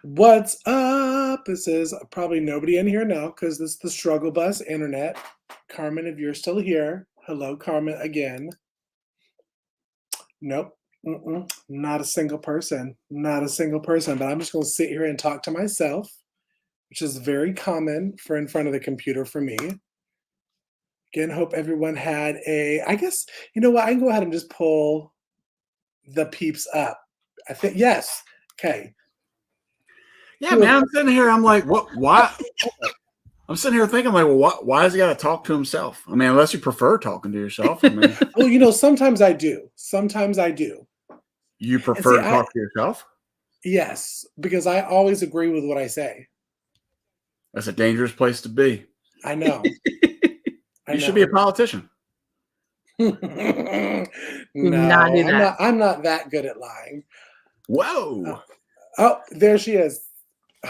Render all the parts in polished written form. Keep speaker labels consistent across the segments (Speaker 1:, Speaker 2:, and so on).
Speaker 1: What's up? This is probably nobody in here now because this is the struggle bus internet. Carmen, if you're still here, hello, Carmen, again. Nope. Not a single person. Not a single person. But I'm just going to sit here and talk to myself, which is very common for in front of the computer for me. Again, hope everyone had I guess, you know what? I can go ahead and just pull the peeps up. I think, yes. Okay.
Speaker 2: Yeah, man, I'm sitting here. I'm like, what? Why? I'm sitting here thinking, like, well, why has he got to talk to himself? I mean, unless you prefer talking to yourself. I mean,
Speaker 1: well, sometimes I do. Sometimes I do.
Speaker 2: You prefer to talk to yourself?
Speaker 1: Yes, because I always agree with what I say.
Speaker 2: That's a dangerous place to be.
Speaker 1: I know.
Speaker 2: You should be a politician.
Speaker 1: No, I'm not that good at lying.
Speaker 2: Whoa.
Speaker 1: Oh, there she is.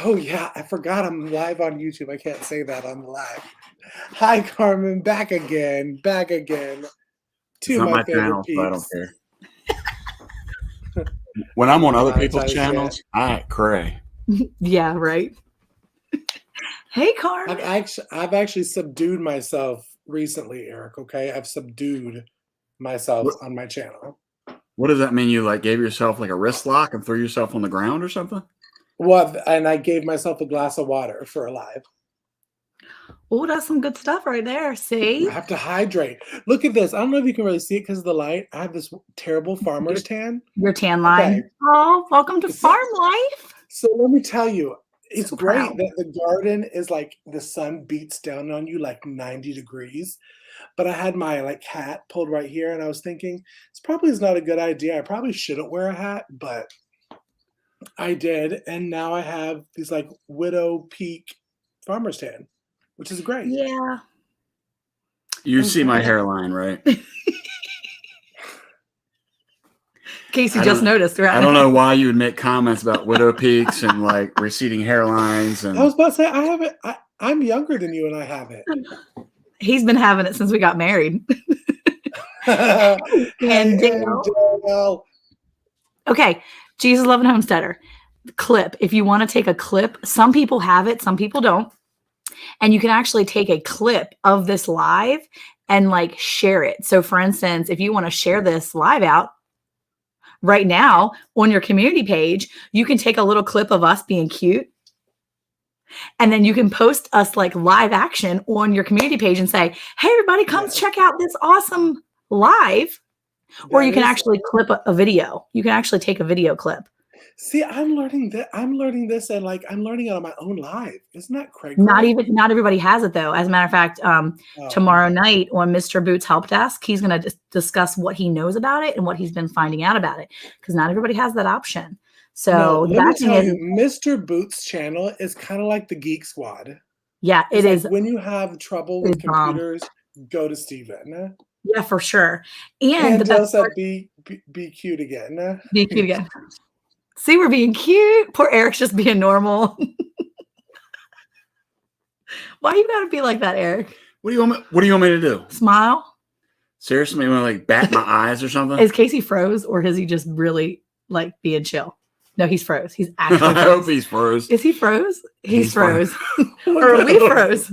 Speaker 1: Oh, yeah, I forgot I'm live on YouTube. I can't say that on the live. Hi, Carmen. Back again.
Speaker 2: Two of my favorite peeps. So I don't care. When I'm on other people's channels, I act cray.
Speaker 3: Yeah, right. Hey, Carmen.
Speaker 1: I've actually subdued myself recently, Eric, okay? I've subdued myself on my channel.
Speaker 2: What does that mean? You like gave yourself like a wrist lock and threw yourself on the ground or something?
Speaker 1: Well, and I gave myself a glass of water for a live.
Speaker 3: Oh, that's some good stuff right there. See?
Speaker 1: I have to hydrate. Look at this. I don't know if you can really see it because of the light. I have this terrible farmer's tan.
Speaker 3: Your tan line. Okay. Oh, welcome to farm life.
Speaker 1: So let me tell you, it's so great that the garden is like the sun beats down on you like 90 degrees. But I had my hat pulled right here, and I was thinking, this probably is not a good idea. I probably shouldn't wear a hat, but I did, and now I have these widow peak farmer's tan, which is great.
Speaker 3: Yeah.
Speaker 2: You see my hairline, right?
Speaker 3: Casey just noticed, right?
Speaker 2: I don't know why you would make comments about widow peaks and receding hairlines. And
Speaker 1: I was about to say, I have it. I'm younger than you, and I have it.
Speaker 3: He's been having it since we got married. And Dale. Okay, Jesus Loving Homesteader. Clip. If you want to take a clip, some people have it, some people don't. And you can actually take a clip of this live and share it. So for instance, if you want to share this live out right now on your community page, you can take a little clip of us being cute. And then you can post us live action on your community page and say, hey, everybody, come check out this awesome live. Or you can actually clip a video. You can actually take a video clip.
Speaker 1: See, I'm learning this, and I'm learning it on my own live. Isn't that crazy?
Speaker 3: Not everybody has it though. As a matter of fact, tomorrow night on Mr. Boots Help Desk, he's going to discuss what he knows about it and what he's been finding out about it, because not everybody has that option. So
Speaker 1: let me tell you, Mr. Boots' channel is kind of like the Geek Squad.
Speaker 3: Yeah, it is.
Speaker 1: When you have trouble with computers, go to Steven.
Speaker 3: Yeah, for sure. And the
Speaker 1: best part, be cute again.
Speaker 3: Be cute again. See, we're being cute. Poor Eric's just being normal. Why you gotta be like that, Eric?
Speaker 2: What do you want me to do?
Speaker 3: Smile?
Speaker 2: Seriously, you want to bat my eyes or something?
Speaker 3: Is Casey froze, or is he just really being chill? No, he's froze. He's actually froze.
Speaker 2: I hope he's froze.
Speaker 3: Is he froze? He's froze. Or are we froze?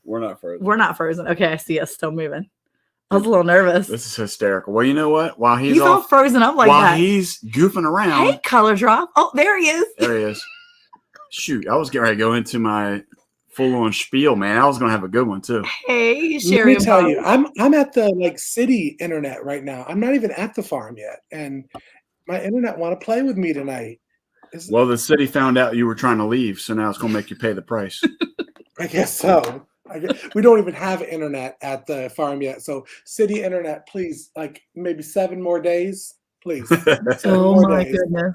Speaker 2: We're not frozen.
Speaker 3: We're not frozen. Okay, I see us still moving. I was a little nervous.
Speaker 2: This is hysterical. Well, you know what? While he's
Speaker 3: all frozen up that.
Speaker 2: While he's goofing around.
Speaker 3: Hey, color drop. Oh, there he is.
Speaker 2: There he is. Shoot, I was getting ready to go into my full-on spiel, man. I was going to have a good one, too.
Speaker 3: Hey, Sherry.
Speaker 1: Let me tell you, I'm at the city internet right now. I'm not even at the farm yet. And my internet want to play with me tonight.
Speaker 2: Well, the city found out you were trying to leave, so now it's going to make you pay the price.
Speaker 1: I guess so. We don't even have internet at the farm yet. So city internet, please, maybe 7 more days, please.
Speaker 3: Oh my goodness.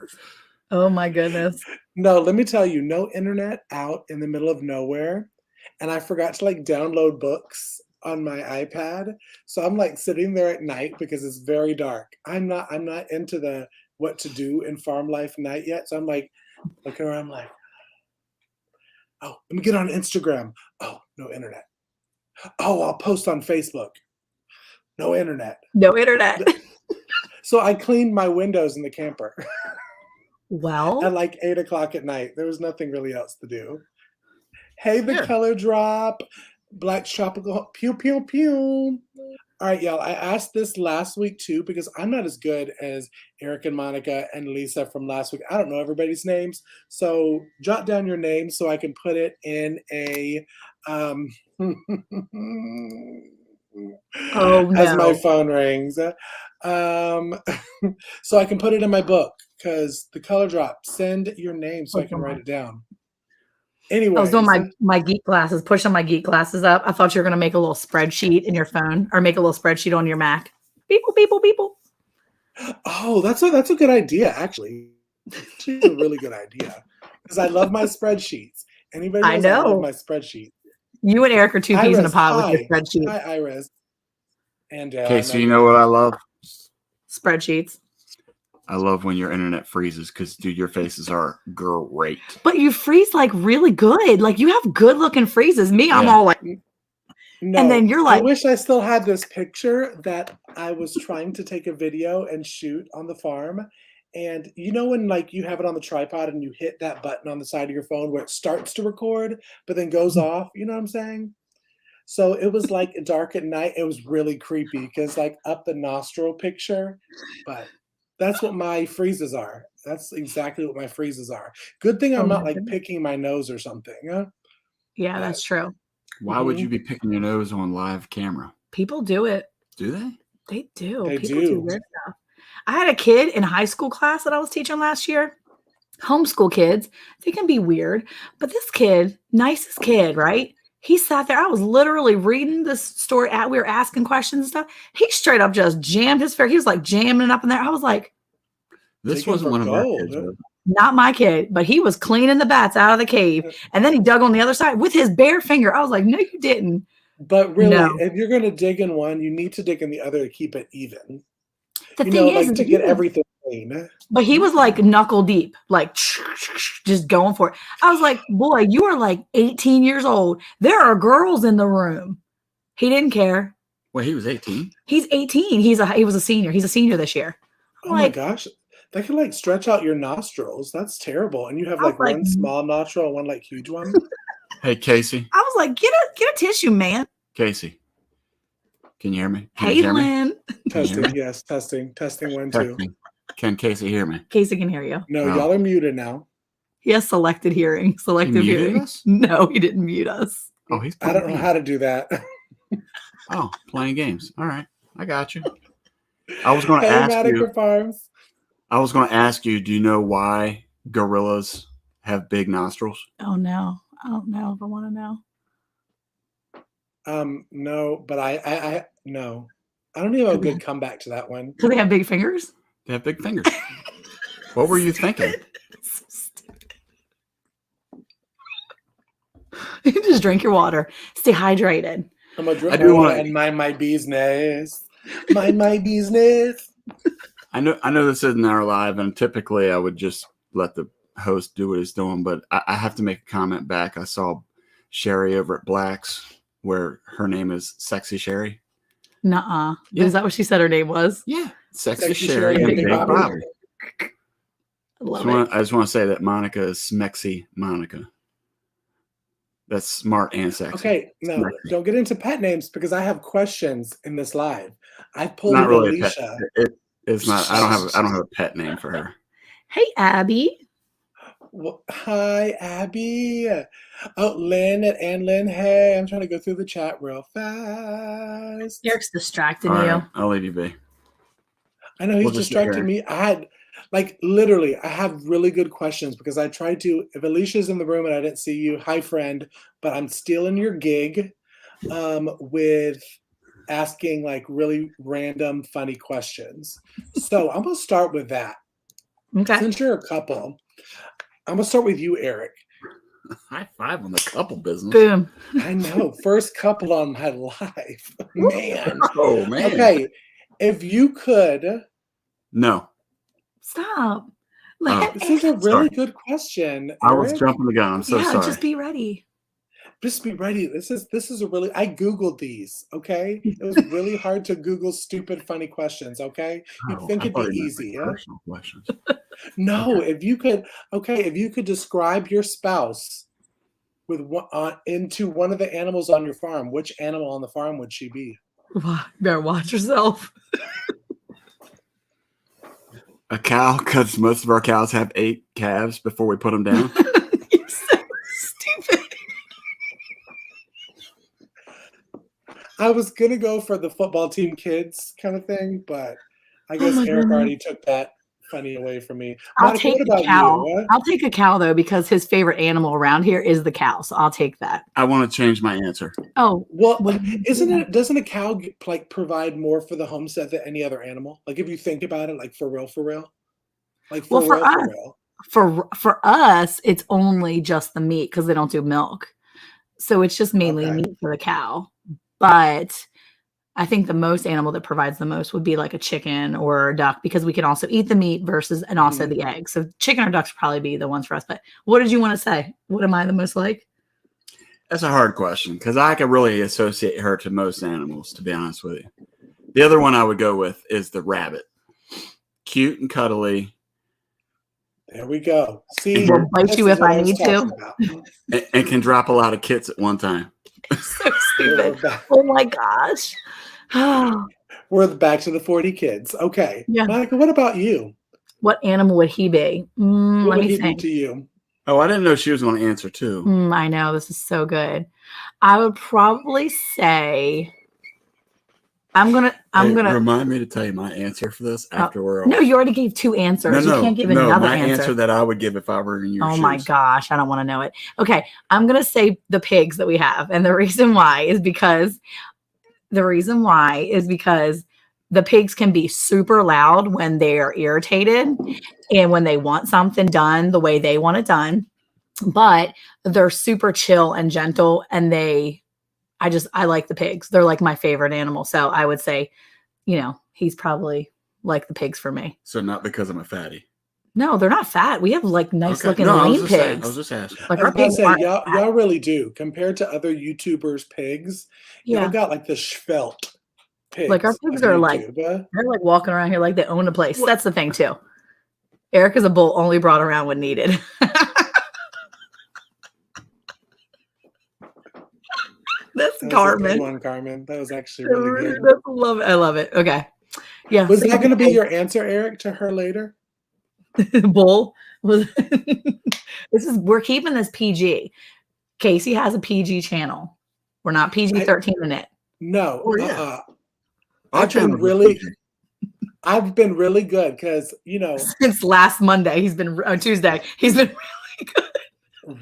Speaker 3: Oh my goodness.
Speaker 1: No, let me tell you, no internet out in the middle of nowhere. And I forgot to download books on my iPad. So I'm sitting there at night because it's very dark. I'm not into the what to do in farm life night yet. So I'm looking around, oh, let me get on Instagram. Oh, no internet. Oh, I'll post on Facebook. No internet.
Speaker 3: No internet.
Speaker 1: So I cleaned my windows in the camper.
Speaker 3: Well,
Speaker 1: at like 8 o'clock at night. There was nothing really else to do. Hey, the
Speaker 2: Yeah.
Speaker 1: color drop, black tropical, pew, pew, pew. All right, y'all. I asked this last week too because I'm not as good as Eric and Monica and Lisa from last week. I don't know everybody's names. So jot down your names so I can put it in a
Speaker 3: oh
Speaker 1: as my
Speaker 3: no.
Speaker 1: phone rings. So I can put it in my book because the color drop. Send your name so I can write it down.
Speaker 3: I was
Speaker 1: Anyways,
Speaker 3: doing my geek glasses, pushing my geek glasses up. I thought you were going to make a little spreadsheet in your phone or make a little spreadsheet on your Mac. People.
Speaker 1: oh, that's a good idea. Actually, it's a really good idea because I love my spreadsheets. Anybody knows I love my spreadsheet.
Speaker 3: You and Eric are two peas in a pod with your spreadsheet.
Speaker 1: Hi, Iris. And
Speaker 2: Okay, so you know what I love?
Speaker 3: Spreadsheets.
Speaker 2: I love when your internet freezes because, dude, your faces are great.
Speaker 3: But you freeze like really good. Like you have good looking freezes. Me, I'm all like,
Speaker 1: no.
Speaker 3: And then you're like,
Speaker 1: I wish I still had this picture that I was trying to take a video and shoot on the farm. And you know when like you have it on the tripod and you hit that button on the side of your phone where it starts to record, but then goes off. You know what I'm saying? So it was like dark at night. It was really creepy because like up the nostril picture, but that's what my freezes are. That's exactly what my freezes are. Good thing I'm not like picking my nose or something. Huh?
Speaker 3: Yeah, that's true.
Speaker 2: Why would you be picking your nose on live camera?
Speaker 3: People do it.
Speaker 2: Do they?
Speaker 3: They do.
Speaker 1: They
Speaker 3: People
Speaker 1: do
Speaker 3: weird stuff. I had a kid in high school class that I was teaching last year. Homeschool kids, they can be weird. But this kid, nicest kid, right? He sat there. I was literally reading this story. We were asking questions and stuff. He straight up just jammed his face. He was like jamming it up in there. I was like,
Speaker 2: this wasn't one of our kids.
Speaker 3: Not my kid, but he was cleaning the bats out of the cave. And then he dug on the other side with his bare finger. I was like, no, you didn't.
Speaker 1: But really, if you're going to dig in one, you need to dig in the other to keep it even.
Speaker 3: The thing is,
Speaker 1: to get everything clean.
Speaker 3: But he was like knuckle deep, like just going for it. I was like, boy, you are like 18 years old. There are girls in the room. He didn't care.
Speaker 2: Well, he was 18.
Speaker 3: He's 18. He was a senior. He's a senior this year.
Speaker 1: Oh my gosh. That can like stretch out your nostrils. That's terrible. And you have like one small nostril and one like huge one.
Speaker 2: Hey, Casey.
Speaker 3: I was like, get a tissue, man.
Speaker 2: Casey. Can you hear me?
Speaker 3: Hey, Lynn.
Speaker 1: Testing, yes, testing 1, 2.
Speaker 2: Can Casey hear me?
Speaker 3: Casey can hear you.
Speaker 1: No, y'all are muted now.
Speaker 3: He has selected hearing. Selective hearing.
Speaker 2: Us?
Speaker 3: No, he didn't mute us.
Speaker 2: Oh,
Speaker 1: I don't know how to do that.
Speaker 2: Oh, playing games. All right, I got you. I was going to ask you.
Speaker 1: Farms.
Speaker 2: I was going to ask you. Do you know why gorillas have big nostrils?
Speaker 3: Oh no, I don't know if I want to know.
Speaker 1: No, but I no. I don't even have a good comeback to that one.
Speaker 3: Do they have big fingers?
Speaker 2: They have big fingers. What were you thinking?
Speaker 3: You just drink your water. Stay hydrated.
Speaker 1: I'm gonna drink water and mind my business. Mind my business.
Speaker 2: I know this isn't our live, and typically I would just let the host do what he's doing, but I have to make a comment back. I saw Sherry over at Black's, where her name is Sexy Sherry.
Speaker 3: Nuh-uh. Yeah. Is that what she said her name was?
Speaker 2: Yeah. Sexy Sherry and Big Bobby. I just want to say that Monica is Smexy Monica. That's smart and sexy.
Speaker 1: Okay, no, don't get into pet names because I have questions in this live. I pulled
Speaker 2: not really
Speaker 1: Alicia.
Speaker 2: It's not. I don't have a pet name for her.
Speaker 3: Hey, Abby.
Speaker 1: Well, hi, Abby. Oh, Lynn and Lynn. Hey, I'm trying to go through the chat real fast.
Speaker 3: Eric's distracting
Speaker 2: you.
Speaker 3: Right,
Speaker 2: I'll leave you be.
Speaker 1: I know he's distracting me. I had, like, literally, I have really good questions because I tried to. If Alicia's in the room and I didn't see you, hi, friend. But I'm stealing your gig with asking like really random, funny questions. So I'm gonna start with that.
Speaker 3: Okay.
Speaker 1: Since you're a couple, I'm gonna start with you, Eric.
Speaker 2: High five on the couple business.
Speaker 3: Boom.
Speaker 1: I know. First couple on my life. Man.
Speaker 2: Oh, man.
Speaker 1: Okay. If you could.
Speaker 2: No.
Speaker 3: Stop.
Speaker 1: This is a really good question. Eric.
Speaker 2: I was jumping the gun. I'm so sorry.
Speaker 3: Just be ready.
Speaker 1: Just be ready. This is a really. I Googled these. Okay, it was really hard to Google stupid, funny questions. Okay, you'd think
Speaker 2: I
Speaker 1: it'd be
Speaker 2: thought he meant,
Speaker 1: easy.
Speaker 2: like,
Speaker 1: Yeah?
Speaker 2: personal questions.
Speaker 1: No,
Speaker 2: Okay.
Speaker 1: if you could describe your spouse with into one of the animals on your farm, which animal on the farm would she be?
Speaker 3: Better watch yourself.
Speaker 2: A cow, because most of our cows have 8 calves before we put them down.
Speaker 3: You're so stupid.
Speaker 1: I was gonna go for the football team kids kind of thing, but I
Speaker 3: Oh
Speaker 1: guess
Speaker 3: my
Speaker 1: Eric
Speaker 3: goodness.
Speaker 1: already took that funny away from me.
Speaker 3: I'll
Speaker 1: Monica,
Speaker 3: take
Speaker 1: what
Speaker 3: the
Speaker 1: about
Speaker 3: cow.
Speaker 1: you? What?
Speaker 3: I'll take a cow though, because his favorite animal around here is the cow. So I'll take that.
Speaker 2: I want to change my answer.
Speaker 3: Oh,
Speaker 1: Well,
Speaker 3: what-
Speaker 1: doesn't a cow like provide more for the homestead than any other animal? Like if you think about it, like for real, like
Speaker 3: Well, for us,
Speaker 1: for real.
Speaker 3: for us, it's only just the meat because they don't do milk. So it's just mainly
Speaker 1: Okay.
Speaker 3: meat for the cow. But I think the most animal that provides the most would be like a chicken or a duck, because we can also eat the meat and also
Speaker 1: Mhm.
Speaker 3: the eggs. So chicken or ducks would probably be the ones for us. But what did you want to say? What am I the most like?
Speaker 2: That's a hard question because I could really associate her to most animals, to be honest with you. The other one I would go with is the rabbit. Cute and cuddly.
Speaker 1: There we go. See,
Speaker 3: Will bite
Speaker 1: this
Speaker 3: you
Speaker 1: is
Speaker 3: if
Speaker 1: what
Speaker 3: I
Speaker 1: was
Speaker 3: need to.
Speaker 1: talking about.
Speaker 2: And can drop a lot of kits at one time.
Speaker 3: So
Speaker 1: We're
Speaker 3: stupid.
Speaker 1: back,
Speaker 3: Oh my gosh.
Speaker 1: we're back to the 40 kids. Okay.
Speaker 3: Yeah.
Speaker 1: Monica, what about you?
Speaker 3: What animal would he be?
Speaker 1: What
Speaker 3: Let
Speaker 1: would
Speaker 3: me
Speaker 1: he be
Speaker 3: think.
Speaker 1: to you?
Speaker 2: Oh, I didn't know she was going to answer too.
Speaker 3: I know, this is so good. I would probably say I'm gonna
Speaker 2: remind me to tell you my answer for this after we're all.
Speaker 3: No, you already gave 2 answers. You can't give
Speaker 2: no,
Speaker 3: another
Speaker 2: my
Speaker 3: answer.
Speaker 2: answer that I would give if I were in your
Speaker 3: Oh
Speaker 2: shoes.
Speaker 3: my gosh, I don't want to know it. Okay, I'm gonna say the pigs that we have, and the reason why is because the pigs can be super loud when they're irritated and when they want something done the way they want it done, but they're super chill and gentle, and I like the pigs. They're like my favorite animal. So I would say, he's probably like the pigs for me.
Speaker 2: So not because I'm a fatty.
Speaker 3: No, they're not fat. We have like nice looking
Speaker 2: No,
Speaker 3: lean pigs.
Speaker 2: I was just asking.
Speaker 3: Like
Speaker 1: I was
Speaker 3: our
Speaker 1: about to
Speaker 3: pigs
Speaker 1: say,
Speaker 3: aren't
Speaker 1: y'all really do. Compared to other YouTubers' pigs, y'all
Speaker 3: yeah.
Speaker 1: got like the svelte pigs.
Speaker 3: Like our pigs
Speaker 1: of
Speaker 3: are like
Speaker 1: YouTube.
Speaker 3: they're like walking around here like they own a place. That's the thing too. Eric is a bull only brought around when needed. That's Carmen.
Speaker 1: A good one, Carmen. That was actually really good.
Speaker 3: I love it. Okay. Yeah.
Speaker 1: Was that going to be your answer, Eric, to her later?
Speaker 3: Bull? We're keeping this PG. Casey has a PG channel. We're not PG-13 in it.
Speaker 1: No.
Speaker 2: Oh, yeah.
Speaker 1: I've been really good because,
Speaker 3: since last Monday, Tuesday, he's been really good.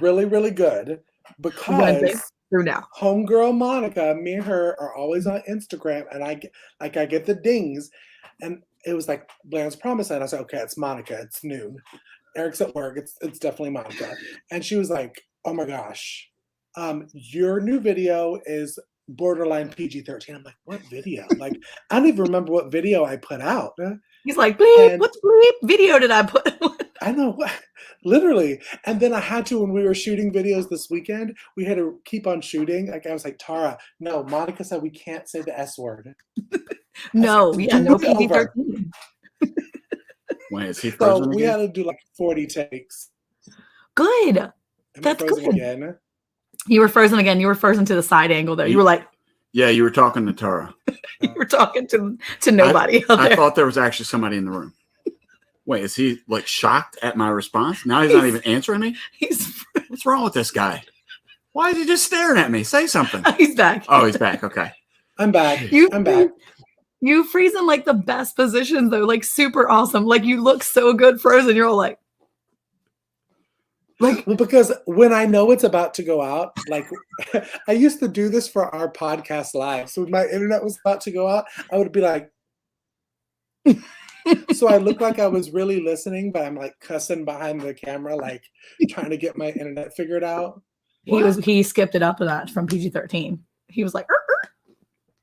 Speaker 1: Really, really good because
Speaker 3: through now.
Speaker 1: Homegirl Monica, me and her are always on Instagram, and I get the dings, and it was like Blaine's promise, and I said, okay, it's Monica, it's noon. Eric's at work, it's definitely Monica, and she was like, oh my gosh, your new video is borderline PG-13. I'm like, what video? Like, I don't even remember what video I put out.
Speaker 3: He's like, bleep, what bleep video did I put?
Speaker 1: I know, literally. And then I had to, when we were shooting videos this weekend, we had to keep on shooting. Like I was like, Tara, no, Monica said we can't say the S word.
Speaker 3: No, no PG-13.
Speaker 2: Wait, is he frozen
Speaker 1: So we
Speaker 2: again?
Speaker 1: had to do like 40 takes.
Speaker 3: Good. That's good.
Speaker 1: Again.
Speaker 3: You were frozen again. You were frozen to the side angle there. You were like,
Speaker 2: yeah, you were talking to Tara.
Speaker 3: You were talking to nobody.
Speaker 2: I thought there was actually somebody in the room. Wait, is he like shocked at my response? Now he's not even answering me? What's wrong with this guy? Why is he just staring at me? Say something.
Speaker 3: He's back.
Speaker 2: Oh, he's back. Okay.
Speaker 1: I'm back. I'm back.
Speaker 3: You freeze in like the best positions though, like super awesome. Like you look so good frozen. You're all like
Speaker 1: well, because when I know it's about to go out, like I used to do this for our podcast live. So when my internet was about to go out, I would be like, so I look like I was really listening, but I'm like cussing behind the camera, like trying to get my internet figured out.
Speaker 3: He skipped it up a notch from PG-13. He was like,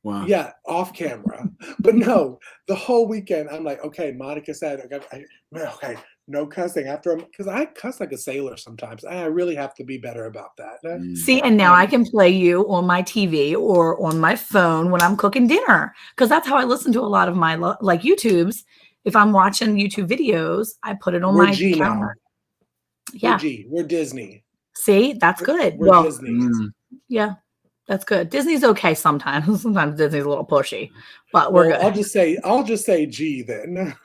Speaker 2: wow.
Speaker 1: Yeah, off camera. But no, the whole weekend, I'm like, okay, Monica said, okay, No cussing after because I cuss like a sailor sometimes. I really have to be better about that.
Speaker 3: See, and now I can play you on my TV or on my phone when I'm cooking dinner, because that's how I listen to a lot of my like YouTubes. If I'm watching YouTube videos, I put it on
Speaker 1: We're
Speaker 3: my
Speaker 1: G now.
Speaker 3: counter.
Speaker 1: We're
Speaker 3: Yeah.
Speaker 1: G. We're Disney.
Speaker 3: See, that's good.
Speaker 1: We're
Speaker 3: Well,
Speaker 1: Disney.
Speaker 3: yeah, that's good. Disney's okay sometimes. Sometimes Disney's a little pushy, but we're good.
Speaker 1: I'll just say G then.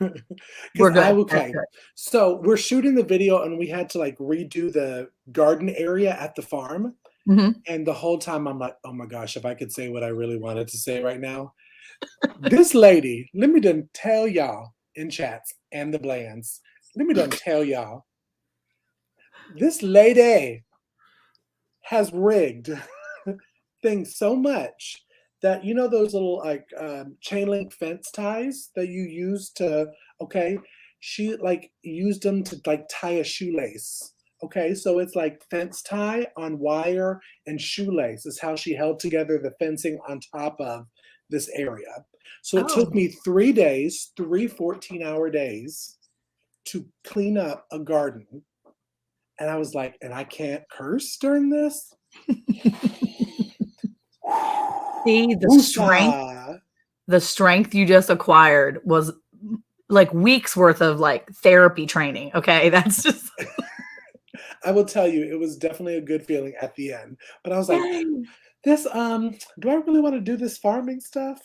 Speaker 3: We're good.
Speaker 1: Okay. So we're shooting the video and we had to like redo the garden area at the farm.
Speaker 3: Mm-hmm.
Speaker 1: And the whole time I'm like, oh my gosh, if I could say what I really wanted to say right now. This lady, let me done tell y'all in chats and the Blands, let me done tell y'all, this lady has rigged things so much that, you know, those little like chain link fence ties that you use to, okay, she like used them to like tie a shoelace. Okay, so it's like fence tie on wire and shoelace is how she held together the fencing on top of this area. So it took me 3 days, 14-hour days to clean up a garden. And I was like, and I can't curse during this?
Speaker 3: See, the strength you just acquired was like weeks worth of like therapy training. Okay, that's just.
Speaker 1: I will tell you, it was definitely a good feeling at the end. But I was like, this, do I really want to do this farming stuff?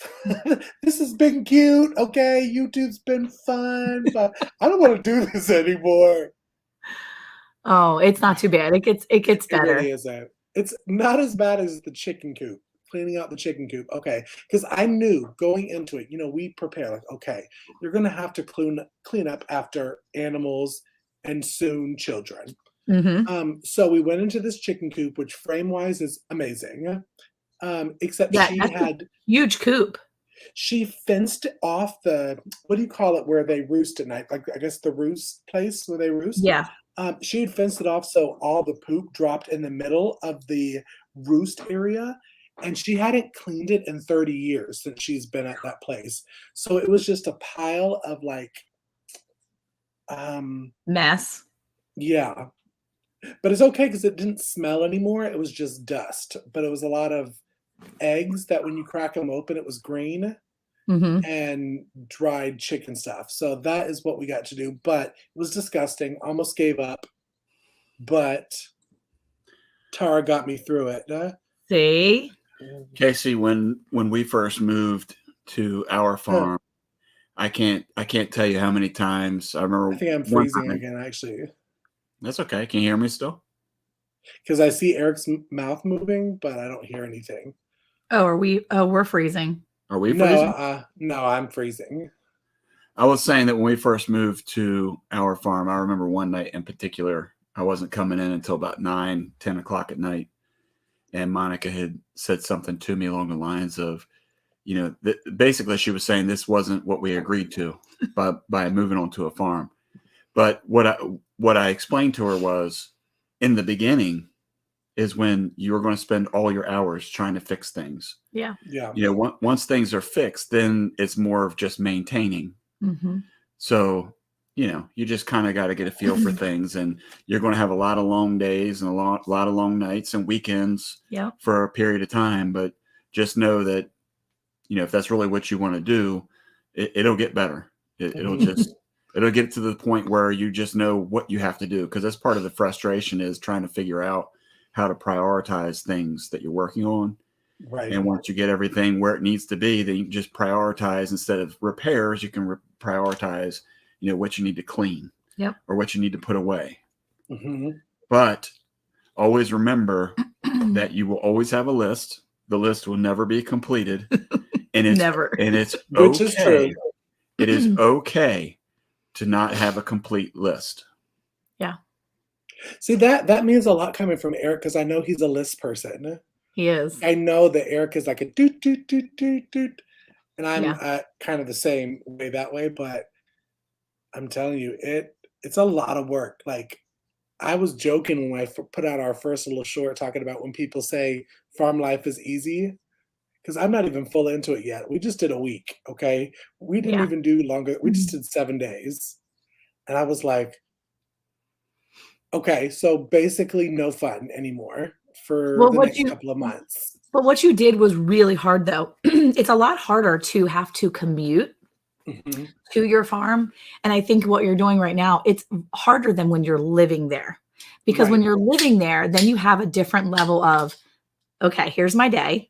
Speaker 1: This has been cute. Okay, YouTube's been fun, but I don't want to do this anymore.
Speaker 3: Oh, it's not too bad. It gets better.
Speaker 1: It really isn't. It's not as bad as the chicken coop, cleaning out the chicken coop. Okay, because I knew going into it, you know, we prepare like, okay, you're gonna have to clean up after animals and soon children.
Speaker 3: Mm-hmm.
Speaker 1: So we went into this chicken coop, which frame-wise is amazing. Except she had
Speaker 3: huge coop.
Speaker 1: She fenced off the, what do you call it, where they roost at night? Like I guess the roost place where they roost.
Speaker 3: Yeah.
Speaker 1: She had fenced it off so all the poop dropped in the middle of the roost area, and she hadn't cleaned it in 30 years since she's been at that place. So it was just a pile of like
Speaker 3: mess.
Speaker 1: Yeah. But it's okay because it didn't smell anymore. It was just dust. But it was a lot of eggs that when you crack them open, it was green and dried chicken stuff. So that is what we got to do. But it was disgusting. Almost gave up. But Tara got me through it.
Speaker 3: See?
Speaker 2: Casey, when we first moved to our farm, I can't tell you how many times I remember.
Speaker 1: I think I'm freezing again, actually.
Speaker 2: That's okay. Can you hear me still?
Speaker 1: Because I see Eric's mouth moving, but I don't hear anything.
Speaker 3: Oh, are we? Oh, we're freezing.
Speaker 2: Are we freezing?
Speaker 1: No, I'm freezing.
Speaker 2: I was saying that when we first moved to our farm, I remember one night in particular, I wasn't coming in until about 9, 10 o'clock at night. And Monica had said something to me along the lines of, you know, basically she was saying this wasn't what we agreed to by moving on to a farm. But what I explained to her was, in the beginning is when you are going to spend all your hours trying to fix things.
Speaker 3: Yeah.
Speaker 1: Yeah.
Speaker 2: You know, once things are fixed, then it's more of just maintaining.
Speaker 3: Mm-hmm.
Speaker 2: So, you know, you just kind of got to get a feel for things, and you're going to have a lot of long days and a lot of long nights and weekends for a period of time. But just know that, you know, if that's really what you want to do, it'll get better. It'll get to the point where you just know what you have to do, because that's part of the frustration, is trying to figure out how to prioritize things that you're working on.
Speaker 1: Right.
Speaker 2: And once you get everything where it needs to be, then you can just prioritize. Instead of repairs, you can prioritize, you know, what you need to clean or what you need to put away.
Speaker 1: Mm-hmm.
Speaker 2: But always remember that you will always have a list. The list will never be completed. And it's
Speaker 3: never.
Speaker 2: And it's
Speaker 1: Which is true.
Speaker 2: It is okay to not have a complete list.
Speaker 3: Yeah.
Speaker 1: See, that means a lot coming from Eric, because I know he's a list person.
Speaker 3: He is.
Speaker 1: I know that Eric is like a doot, doot, doot, doot, doot. And I'm kind of the same way that way, but I'm telling you, it's a lot of work. Like, I was joking when I put out our first little short talking about when people say farm life is easy, because I'm not even full into it yet. We just did a week, okay? We didn't even do longer. We just did 7 days. And I was like, Okay, so basically no fun anymore for
Speaker 3: Well,
Speaker 1: the next couple of months.
Speaker 3: but what you did was really hard, though. It's a lot harder to have to commute
Speaker 1: Mhm.
Speaker 3: to your farm. And I think what you're doing right now, it's harder than when you're living there. Because when
Speaker 1: Right.
Speaker 3: you're living there, then you have a different level of, okay, here's my day.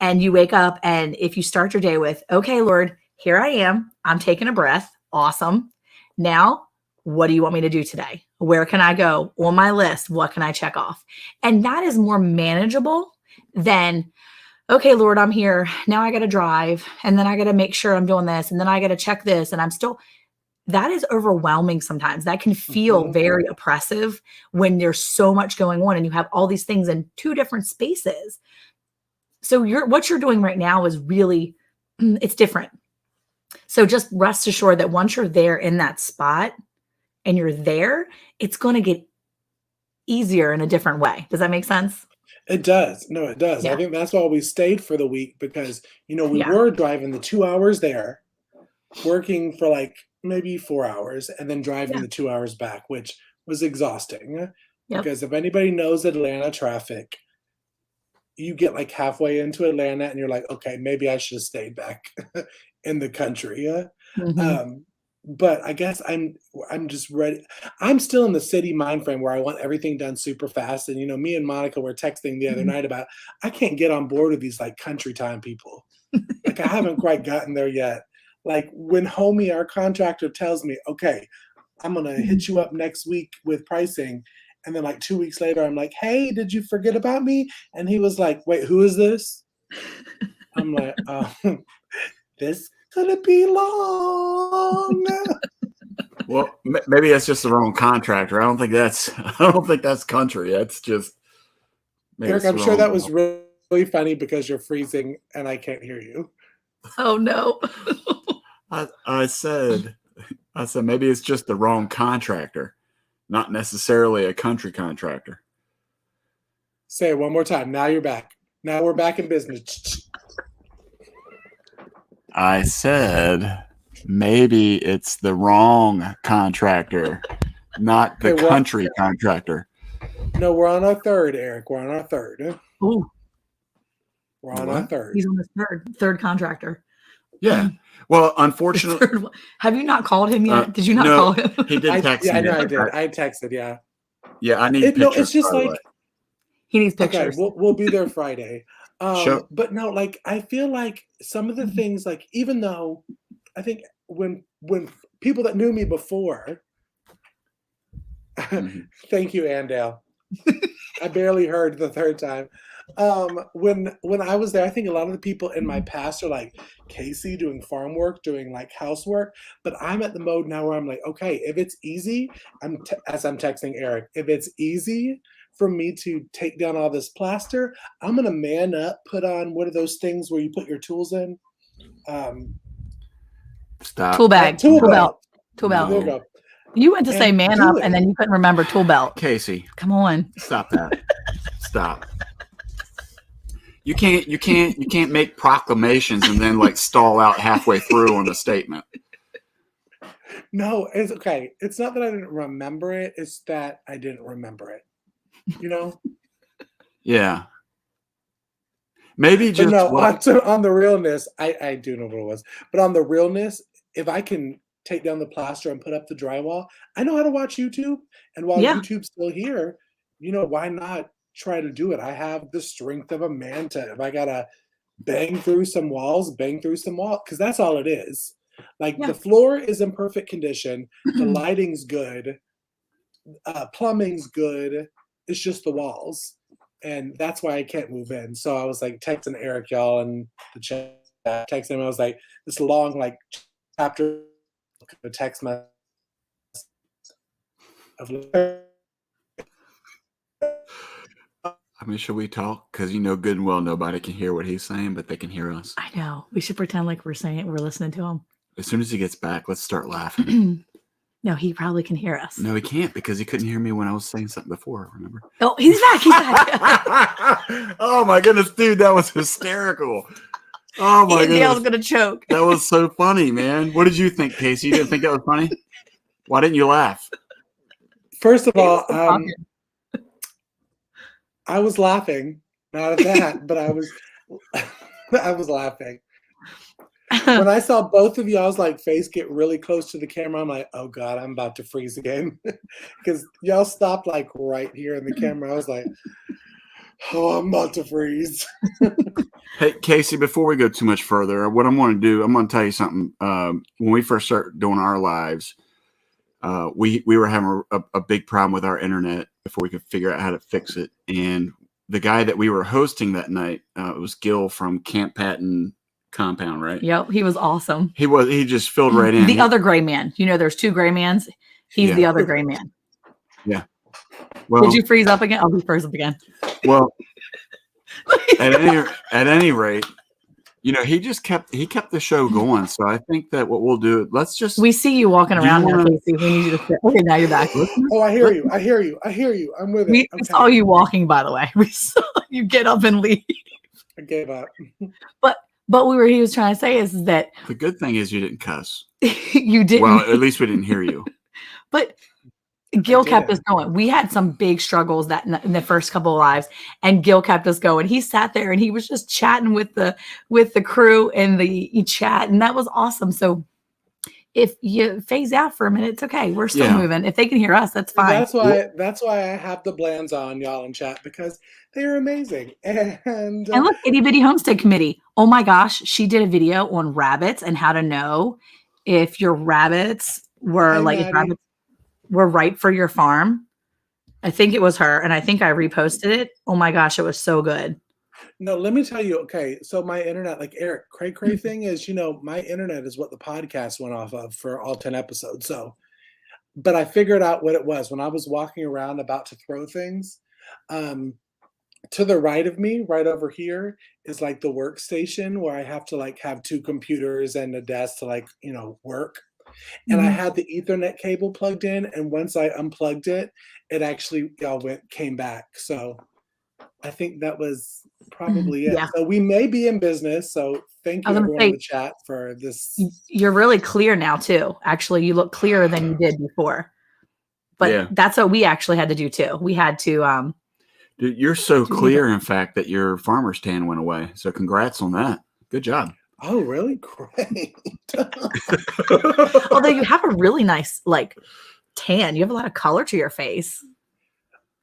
Speaker 3: And you wake up, and if you start your day with, okay, Lord, here I am. I'm taking a breath. Awesome. Now, what do you want me to do today? Where can I go on my list? What can I check off? And that is more manageable than, okay, Lord, I'm here. Now I got to drive, and then I got to make sure I'm doing this, and then I got to check this, and I'm still. That is overwhelming sometimes. That can feel
Speaker 1: Mhm.
Speaker 3: very oppressive when there's so much going on and you have all these things in two different spaces. So what you're doing right now is really, it's different. So just rest assured that once you're there in that spot and you're there, it's going to get easier in a different way. Does that make sense?
Speaker 1: It does. No, it does. I
Speaker 3: Yeah.
Speaker 1: think that's why we stayed for the week because, we
Speaker 3: Yeah.
Speaker 1: were driving the 2 hours there, working for like maybe 4 hours, and then driving
Speaker 3: Yeah.
Speaker 1: the 2 hours back, which was exhausting.
Speaker 3: Yep.
Speaker 1: Because if anybody knows Atlanta traffic, you get like halfway into Atlanta and you're like, okay, maybe I should have stayed back in the country.
Speaker 3: Mhm.
Speaker 1: But I guess I'm just ready. I'm still in the city mind frame where I want everything done super fast. And me and Monica were texting the other
Speaker 3: Mhm.
Speaker 1: night about I can't get on board with these like country time people. Like I haven't quite gotten there yet. Like when homie, our contractor, tells me, okay, I'm gonna hit you up next week with pricing. And then like 2 weeks later, I'm like, hey, did you forget about me? And he was like, wait, who is this? I'm like, this gonna be long.
Speaker 2: Well, maybe that's just the wrong contractor. I don't think that's. I don't think that's country. That's just. Maybe
Speaker 1: Eric,
Speaker 2: it's the
Speaker 1: I'm sure that
Speaker 2: wrong.
Speaker 1: was really funny because you're freezing and I can't hear you.
Speaker 3: Oh, no.
Speaker 2: I said maybe it's just the wrong contractor, not necessarily a country contractor.
Speaker 1: Say it one more time. Now you're back. Now we're back in business.
Speaker 2: I said maybe it's the wrong contractor, not the
Speaker 1: Okay,
Speaker 2: country contractor.
Speaker 1: No, we're on our third, Eric. We're on our third.
Speaker 3: Ooh,
Speaker 1: We're on our
Speaker 2: What?
Speaker 1: third.
Speaker 3: he's on the third contractor.
Speaker 2: Yeah. Well,
Speaker 3: The
Speaker 2: unfortunately,
Speaker 3: third one. Have you not called him yet? Did you not
Speaker 2: no,
Speaker 3: call him?
Speaker 2: he did text
Speaker 1: Yeah, I
Speaker 2: me.
Speaker 1: know I did. I texted, yeah.
Speaker 2: Yeah, I need
Speaker 1: No,
Speaker 2: pictures.
Speaker 1: it's just
Speaker 2: by the
Speaker 1: like
Speaker 2: way.
Speaker 3: He needs
Speaker 1: okay,
Speaker 3: pictures.
Speaker 1: we'll be there Friday.
Speaker 2: Show.
Speaker 1: But no, like I feel like some of the things, like even though I think when people that knew me before,
Speaker 2: Mhm.
Speaker 1: thank you, Andale. I barely heard the third time. When I was there, I think a lot of the people in my past are like Casey doing farm work, doing like housework. But I'm at the mode now where I'm like, okay, if it's easy, as I'm texting Eric, if it's easy for me to take down all this plaster, I'm gonna man up, put on what are those things where you put your tools in?
Speaker 2: Stop.
Speaker 3: Tool bag.
Speaker 1: Tool
Speaker 3: Tool
Speaker 1: belt.
Speaker 3: belt. Tool
Speaker 2: No.
Speaker 3: belt.
Speaker 1: There you go.
Speaker 3: You went to say
Speaker 1: And
Speaker 3: man
Speaker 1: do
Speaker 3: up,
Speaker 1: it.
Speaker 3: and then you couldn't remember tool belt.
Speaker 2: Casey,
Speaker 3: Come on.
Speaker 2: stop that. Stop. You can't make proclamations and then like stall out halfway through on the statement.
Speaker 1: No, it's okay. It's not that I didn't remember it, it's that I didn't remember it. You know?
Speaker 2: Yeah. Maybe
Speaker 1: But
Speaker 2: just
Speaker 1: no,
Speaker 2: what
Speaker 1: on the realness, I do know what it was. But on the realness, if I can take down the plaster and put up the drywall, I know how to watch YouTube. And while
Speaker 3: Yeah.
Speaker 1: YouTube's still here, why not try to do it? I have the strength of a man to, if I gotta bang through some walls, because that's all it is. Like
Speaker 3: Yeah.
Speaker 1: the floor is in perfect condition, the lighting's good, plumbing's good. It's just the walls. And that's why I can't move in. So I was like texting Eric, y'all, and the chat, texting him. I was like, this long, like, chapter of a text message of
Speaker 2: I mean, should we talk? Because good and well nobody can hear what he's saying, but they can hear us.
Speaker 3: I know. We should pretend like we're saying it. We're listening to him.
Speaker 2: As soon as he gets back, let's start laughing.
Speaker 3: No, he probably can hear us.
Speaker 2: No, he can't because he couldn't hear me when I was saying something before, remember?
Speaker 3: Oh, he's back. He's back.
Speaker 2: Oh my goodness, dude, that was hysterical. Oh my
Speaker 3: Dale's
Speaker 2: goodness.
Speaker 3: going to choke.
Speaker 2: That was so funny, man. What did you think, Casey? You didn't think that was funny? Why didn't you laugh?
Speaker 1: First of
Speaker 3: He
Speaker 1: all,
Speaker 3: was talking.
Speaker 1: I was laughing, not at that, but I was laughing. When I saw both of y'all's like face get really close to the camera, I'm like, oh God, I'm about to freeze again. Because y'all stopped like right here in the camera. I was like, oh, I'm about to freeze.
Speaker 2: Hey, Casey, before we go too much further, what I'm going to do, I'm going to tell you something. When we first started doing our lives, we were having a big problem with our internet before we could figure out how to fix it. And the guy that we were hosting that night, it was Gil from Camp Patton Compound, right?
Speaker 3: Yep, he was awesome.
Speaker 2: He just filled right in.
Speaker 3: The other gray man. You know, there's two gray mans. He's the other gray man.
Speaker 2: Yeah. Well,
Speaker 3: did you freeze up again? Oh, he froze up again.
Speaker 2: Well, at any rate, you know, he kept the show going. So I think that what we'll do, we
Speaker 3: see you walking around now, Casey. We need you to sit. Okay, now you're back.
Speaker 1: Oh, I hear you. I'm with it.
Speaker 3: We saw you walking, by the way. We saw you get up and leave.
Speaker 1: I gave up.
Speaker 3: But he was trying to say is that
Speaker 2: the good thing is you didn't cuss.
Speaker 3: You didn't.
Speaker 2: Well, at least we didn't hear you.
Speaker 3: But Gil kept us going. We had some big struggles that in the first couple of lives, and Gil kept us going. He sat there and he was just chatting with the crew and the chat, and that was awesome. So if you phase out for a minute, it's okay. We're still moving. If they can hear us, that's fine.
Speaker 1: That's why I have the Blands on, y'all, in chat, because they're amazing. And
Speaker 3: look, Itty Bitty Homestead Committee. Oh my gosh, she did a video on rabbits and how to know if your rabbits were rabbits were right for your farm. I think it was her, and I think I reposted it. Oh my gosh, it was so good.
Speaker 1: No, let me tell you. Okay, so my internet, like Eric, cray thing is, you know, my internet is what the podcast went off of for all 10 episodes. So, but I figured out what it was when I was walking around about to throw things. To the right of me, right over here, is like the workstation where I have to like have two computers and a desk to like, you know, work. And I had the Ethernet cable plugged in, and once I unplugged it, it actually came back. So I think that was probably it.
Speaker 3: Yeah.
Speaker 1: So we may be in business. So thank you everyone in the chat for this.
Speaker 3: You're really clear now too. Actually, you look clearer than you did before. But that's what we actually had to do too. We had to
Speaker 2: Dude, you're so clear, in fact, that your farmer's tan went away. So congrats on that. Good job.
Speaker 1: Oh, really? Great.
Speaker 3: Although you have a really nice like tan. You have a lot of color to your face.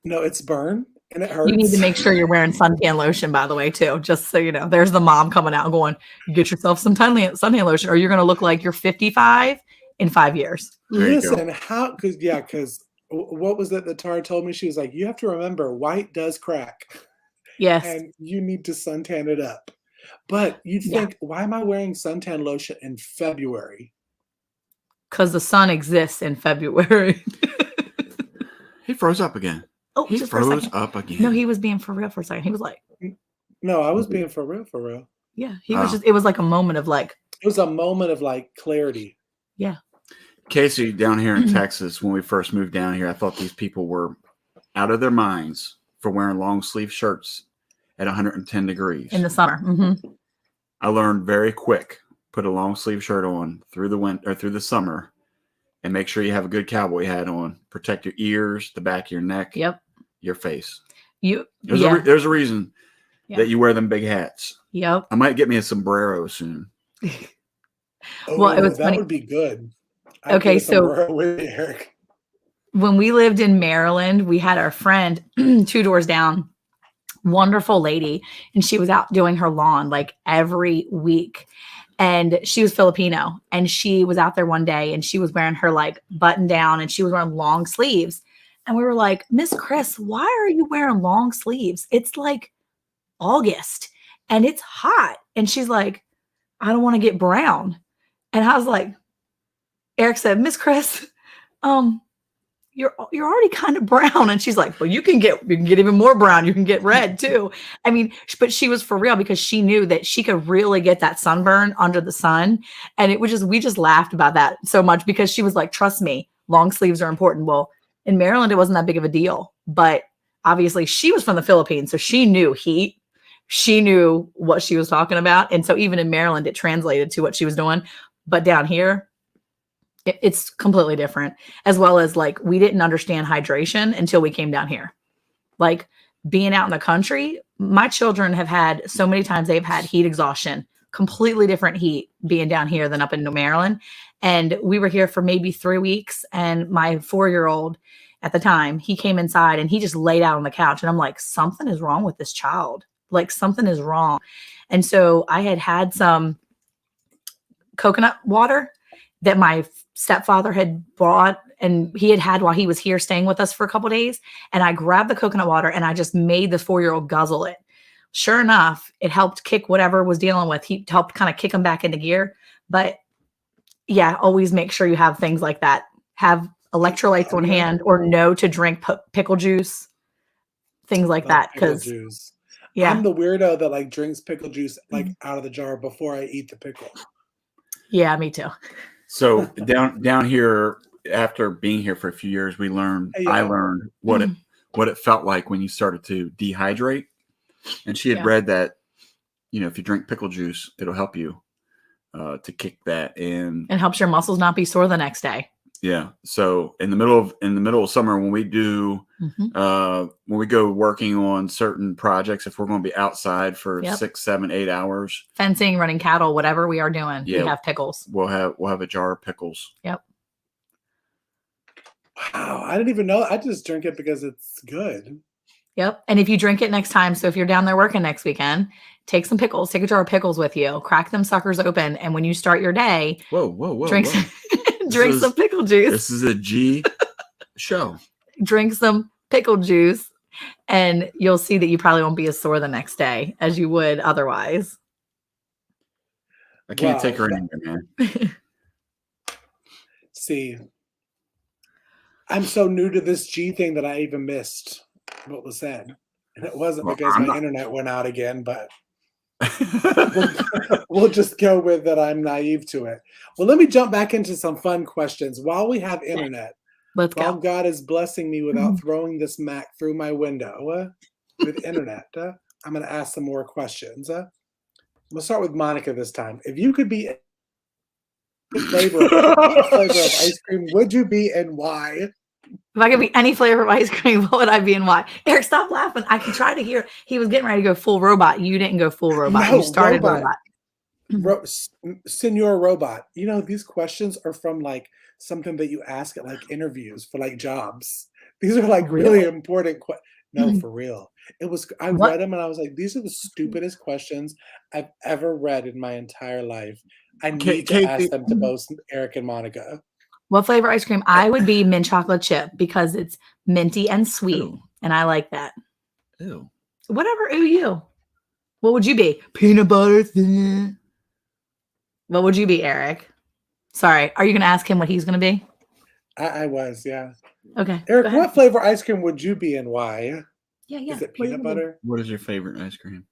Speaker 1: No, it's burn and it hurts.
Speaker 3: You need to make sure you're wearing suntan lotion, by the way, too. Just so you know. There's the mom coming out going, get yourself some suntan lotion, or you're going to look like you're 55 in 5 years.
Speaker 1: Listen, because what was that Tara told me? She was like, you have to remember, white does crack.
Speaker 3: Yes.
Speaker 1: And you need to suntan it up. But you'd think, why am I wearing suntan lotion in February?
Speaker 3: Because the sun exists in February.
Speaker 2: He froze up again.
Speaker 3: Oh,
Speaker 2: he froze up again.
Speaker 3: No, he was being for real for a second. He was like,
Speaker 1: no, I was being for real.
Speaker 3: Yeah, he was just, it was like a moment of like.
Speaker 1: It was a moment of like clarity.
Speaker 3: Yeah.
Speaker 2: Casey, down here in Texas, when we first moved down here, I thought these people were out of their minds for wearing long sleeve shirts at 110 degrees.
Speaker 3: In the summer. Mm-hmm.
Speaker 2: I learned very quick, put a long sleeve shirt on through the winter or through the summer, and make sure you have a good cowboy hat on. Protect your ears, the back of your neck, your face. There's a reason that you wear them big hats.
Speaker 3: Yep.
Speaker 2: I might get me a sombrero soon.
Speaker 3: Well, it was
Speaker 1: that
Speaker 3: funny.
Speaker 1: Would be good.
Speaker 3: Okay, so when we lived in Maryland, we had our friend 2 doors down, wonderful lady, and she was out doing her lawn like every week. And she was Filipino, and she was out there one day, and she was wearing her like button down, and she was wearing long sleeves. And we were like, Miss Chris, why are you wearing long sleeves? It's like August and it's hot. And she's like, I don't want to get brown. And I was like, Eric said, Miss Chris, you're already kind of brown. And she's like, well, you can get even more brown. You can get red too. I mean, but she was for real because she knew that she could really get that sunburn under the sun. And it was just, we just laughed about that so much because she was like, trust me, long sleeves are important. Well, in Maryland, it wasn't that big of a deal, but obviously she was from the Philippines. So she knew heat. She knew what she was talking about. And so even in Maryland, it translated to what she was doing. But down here, It's completely different, as well as like we didn't understand hydration until we came down here. Like being out in the country, my children have had so many times they've had heat exhaustion, completely different heat being down here than up in Maryland. And we were here for maybe 3 weeks. And my 4-year-old at the time, he came inside and he just laid out on the couch. And I'm like, something is wrong with this child. Like something is wrong. And so I had some coconut water that my stepfather had bought and he had while he was here staying with us for a couple of days. And I grabbed the coconut water and I just made the 4-year-old guzzle it. Sure enough, it helped kick whatever was dealing with. He helped kind of kick him back into gear. But yeah, always make sure you have things like that. Have electrolytes on hand or know to drink pickle juice, things like that. Because yeah,
Speaker 1: I'm the weirdo that like drinks pickle juice like out of the jar before I eat the pickle.
Speaker 3: Yeah, me too.
Speaker 2: So down here, after being here for a few years, I learned what it felt like when you started to dehydrate. And she had read that, if you drink pickle juice, it'll help you to kick that in.
Speaker 3: It helps your muscles not be sore the next day.
Speaker 2: Yeah. So in the middle of summer, when we do, when we go working on certain projects, if we're going to be outside for 6, 7, 8 hours,
Speaker 3: fencing, running cattle, whatever we are doing, we have pickles.
Speaker 2: We'll have a jar of pickles.
Speaker 3: Yep.
Speaker 1: Wow. I didn't even know. I just drink it because it's good.
Speaker 3: Yep. And if you drink it next time, so if you're down there working next weekend, take some pickles, take a jar of pickles with you, crack them suckers open. And when you start your day, drink some pickle juice.
Speaker 2: This is a G show.
Speaker 3: Drink some pickle juice and you'll see that you probably won't be as sore the next day as you would otherwise.
Speaker 2: I can't take her anywhere, man.
Speaker 1: See, I'm so new to this G thing that I even missed what was said. And it wasn't because my internet went out again, but we'll just go with that. I'm naive to it. Well, let me jump back into some fun questions while we have internet.
Speaker 3: Let's go.
Speaker 1: While God is blessing me without throwing this Mac through my window with internet, I'm going to ask some more questions. We'll start with Monica this time. If you could be what flavor of ice cream would you be and why?
Speaker 3: If I could be any flavor of ice cream, what would I be and why? Eric, stop laughing. I can try to hear. He was getting ready to go full robot. You didn't go full robot.
Speaker 1: No,
Speaker 3: you started robot.
Speaker 1: Senor Robot. These questions are from like something that you ask at like interviews for like jobs. These are like really important questions. No, for real. I read them and I was like, these are the stupidest questions I've ever read in my entire life. I need to ask them to both Eric and Monica.
Speaker 3: What flavor ice cream? I would be mint chocolate chip because it's minty and sweet. Ew. And I like that.
Speaker 2: Ew.
Speaker 3: Whatever. Ooh, you. What would you be? Peanut butter. What would you be, Eric? Sorry. Are you going to ask him what he's going to be?
Speaker 1: I was, yeah.
Speaker 3: Okay.
Speaker 1: Eric, what flavor ice cream would you be and why?
Speaker 3: Yeah.
Speaker 1: Is it peanut butter?
Speaker 2: What is your favorite ice cream?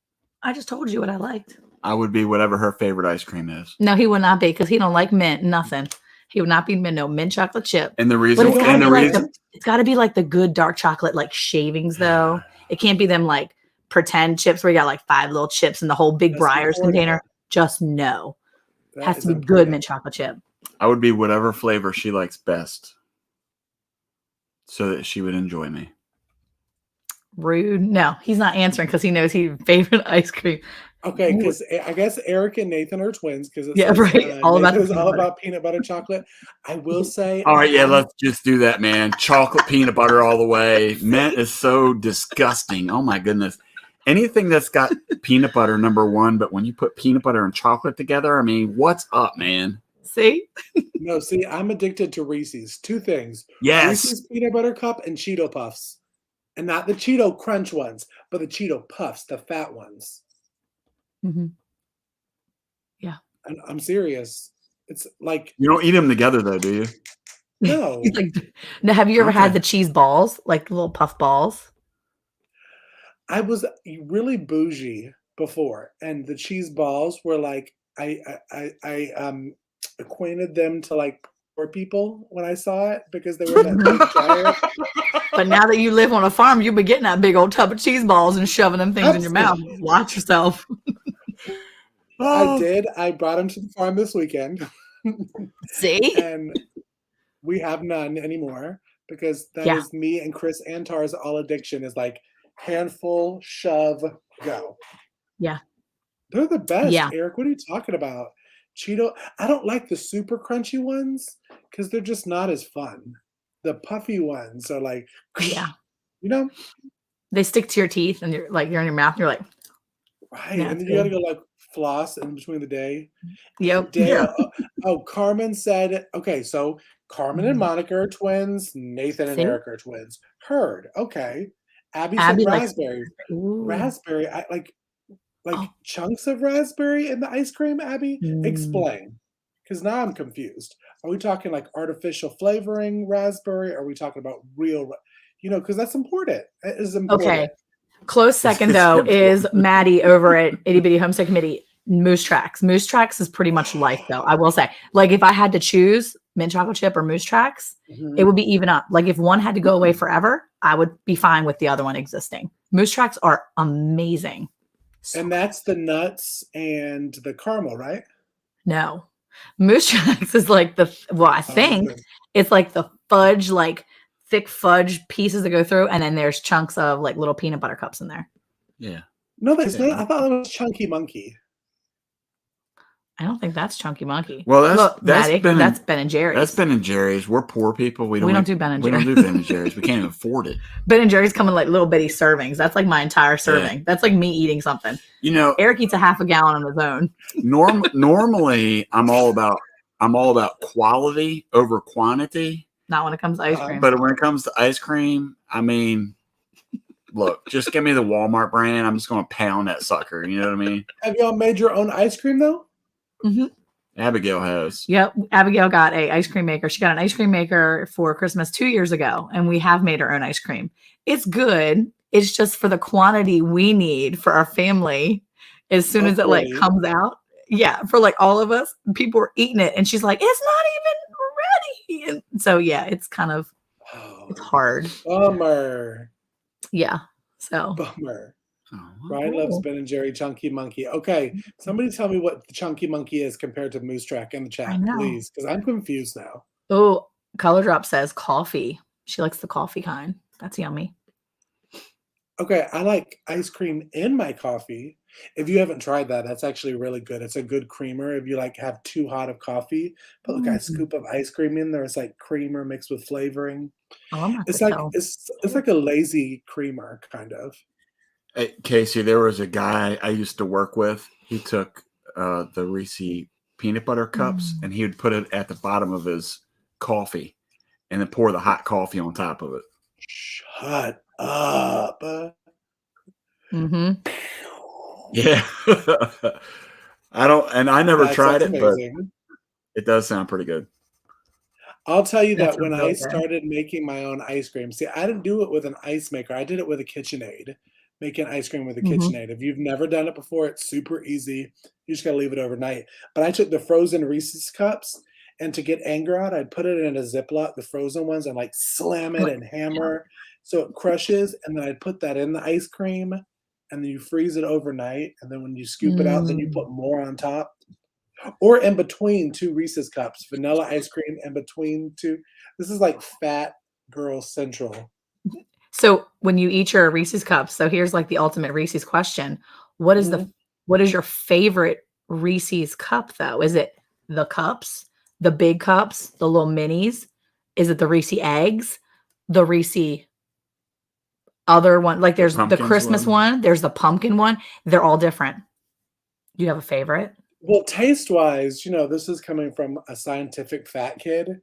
Speaker 3: I just told you what I liked.
Speaker 2: I would be whatever her favorite ice cream is.
Speaker 3: No, he would not be because he don't like mint, nothing. He would not be mint chocolate chip.
Speaker 2: And the reason,
Speaker 3: it's got to be like the good dark chocolate, like shavings though. It can't be them like pretend chips where you got like 5 little chips in the whole big Breyers container. Just no. It has to be good mint chocolate chip.
Speaker 2: I would be whatever flavor she likes best so that she would enjoy me.
Speaker 3: Rude. No, he's not answering because he knows his favorite ice cream.
Speaker 1: Okay, because I guess Eric and Nathan are twins. Because
Speaker 3: all
Speaker 1: about peanut butter chocolate. I will say.
Speaker 2: All right, let's just do that, man. Chocolate peanut butter all the way. Mint is so disgusting. Oh my goodness. Anything that's got peanut butter, number one, but when you put peanut butter and chocolate together, I mean, what's up, man?
Speaker 3: See?
Speaker 1: No, I'm addicted to Reese's. 2 things.
Speaker 2: Yes.
Speaker 1: Reese's peanut butter cup and Cheeto Puffs. And not the Cheeto Crunch ones, but the Cheeto Puffs, the fat ones.
Speaker 3: Mm-hmm. Yeah.
Speaker 1: I'm serious. It's like...
Speaker 2: You don't eat them together, though, do you?
Speaker 1: No.
Speaker 3: Now, have you ever had the cheese balls, like the little puff balls?
Speaker 1: I was really bougie before, and the cheese balls were like, I acquainted them to like poor people when I saw it because they were that big giant.
Speaker 3: But now that you live on a farm, you've been getting that big old tub of cheese balls and shoving them things in your mouth. Watch yourself.
Speaker 1: I did. I brought them to the farm this weekend.
Speaker 3: See?
Speaker 1: And We have none anymore because that
Speaker 3: Yeah.
Speaker 1: is me and Chris Antar's all addiction is like handful, shove, go.
Speaker 3: Yeah.
Speaker 1: They're the best,
Speaker 3: Yeah.
Speaker 1: Eric. What are you talking about? Cheeto. I don't like the super crunchy ones because they're just not as fun. The puffy ones are like,
Speaker 3: Yeah.
Speaker 1: you know,
Speaker 3: They stick to your teeth and you're in your mouth. And you're like,
Speaker 1: right.
Speaker 3: yeah,
Speaker 1: And
Speaker 3: it's
Speaker 1: then you got to
Speaker 3: good.
Speaker 1: go like floss in between the day.
Speaker 3: Yep. Yeah.
Speaker 1: Dale. Oh, Carmen said, okay, so Carmen and Monica are twins. Nathan and
Speaker 3: See?
Speaker 1: Eric are twins. Heard. Okay. Abby said
Speaker 3: Abby likes
Speaker 1: raspberry.
Speaker 3: ooh.
Speaker 1: Raspberry. I like
Speaker 3: Oh.
Speaker 1: chunks of raspberry in the ice cream, Abby?
Speaker 3: Mm.
Speaker 1: Explain. Because now I'm confused. Are we talking like artificial flavoring raspberry? Are we talking about real, because that's important. It is
Speaker 3: Okay.
Speaker 1: important.
Speaker 3: Close second,
Speaker 2: It's
Speaker 3: though, is
Speaker 2: important.
Speaker 3: Maddie over at Itty Bitty Homestead Committee. Moose Tracks. Moose Tracks is pretty much life, though. I will say, like, if I had to choose mint chocolate chip or Moose Tracks, it
Speaker 1: Mhm.
Speaker 3: would be even up. Like, if one had to go away forever, I would be fine with the other one existing. Moose Tracks are amazing. So
Speaker 1: And that's the nuts and the caramel, right?
Speaker 3: no, Moose Tracks is like I think
Speaker 1: Okay.
Speaker 3: it's like the fudge, like thick fudge pieces that go through, and then there's chunks of like little peanut butter cups in there.
Speaker 2: Yeah.
Speaker 1: No, that's
Speaker 2: Yeah.
Speaker 1: not. I thought that was Chunky Monkey.
Speaker 3: I don't think that's Chunky Monkey.
Speaker 2: Well,
Speaker 3: Look,
Speaker 2: that's
Speaker 3: Maddie,
Speaker 2: Ben
Speaker 3: that's Ben and Jerry's.
Speaker 2: That's Ben and Jerry's. We're poor people. We don't
Speaker 3: do Ben and
Speaker 2: we don't
Speaker 3: Jerry's.
Speaker 2: do Ben and Jerry's. We can't even afford it.
Speaker 3: Ben and Jerry's come in like little bitty servings. That's like my entire serving.
Speaker 2: Yeah.
Speaker 3: That's like me eating something.
Speaker 2: You know,
Speaker 3: Eric eats a half a gallon on his own.
Speaker 2: normally I'm all about quality over quantity.
Speaker 3: Not when it comes to ice cream.
Speaker 2: But when it comes to ice cream, I mean, look, just give me the Walmart brand. I'm just going to pound that sucker. You know what I mean?
Speaker 1: Have y'all made your own ice cream though?
Speaker 3: Mm-hmm.
Speaker 2: Abigail has.
Speaker 3: Yep. Abigail got a ice cream maker. She got an ice cream maker for Christmas 2 years ago, and we have made our own ice cream. It's good. It's just for the quantity we need for our family. As soon as it like comes out, yeah, for like all of us, people are eating it, and she's like, "It's not even ready." And so yeah, it's kind of it's hard.
Speaker 1: Bummer.
Speaker 3: Yeah. So
Speaker 1: bummer.
Speaker 2: Oh,
Speaker 1: Ryan loves Ben and Jerry Chunky Monkey. Okay, somebody tell me what the Chunky Monkey is compared to Moose Track in the chat, please, because I'm confused now.
Speaker 3: Oh, Color Drop says coffee. She likes the coffee kind. That's yummy.
Speaker 1: Okay, I like ice cream in my coffee. If you haven't tried that, that's actually really good. It's a good creamer. If you like have too hot of coffee, put like a scoop of ice cream in there. It's like creamer mixed with flavoring. It's like it's like a lazy creamer kind of.
Speaker 2: Hey, Casey, there was a guy I used to work with. He took the Reese peanut butter cups and he would put it at the bottom of his coffee and then pour the hot coffee on top of it.
Speaker 1: Shut up.
Speaker 3: Mm-hmm.
Speaker 2: Yeah. I never tried it, but it does sound pretty good.
Speaker 1: I'll tell you that when I started making my own ice cream, see, I didn't do it with an ice maker. I did it with a KitchenAid. Making ice cream with a KitchenAid. If you've never done it before, it's super easy. You just gotta leave it overnight. But I took the frozen Reese's cups, and to get anger out, I'd put it in a Ziploc, the frozen ones, and like slam it and hammer so it crushes. And then I'd put that in the ice cream, and then you freeze it overnight. And then when you scoop it out, then you put more on top. Or in between two Reese's cups, vanilla ice cream in between two. This is like fat girl central.
Speaker 3: So when you eat your Reese's cups, so here's like the ultimate Reese's question. What is your favorite Reese's cup though? Is it the cups, the big cups, the little minis? Is it the Reese eggs, the Reese other one? Like there's the Christmas one, there's the pumpkin one. They're all different. Do you have a favorite?
Speaker 1: Well, taste-wise, this is coming from a scientific fat kid.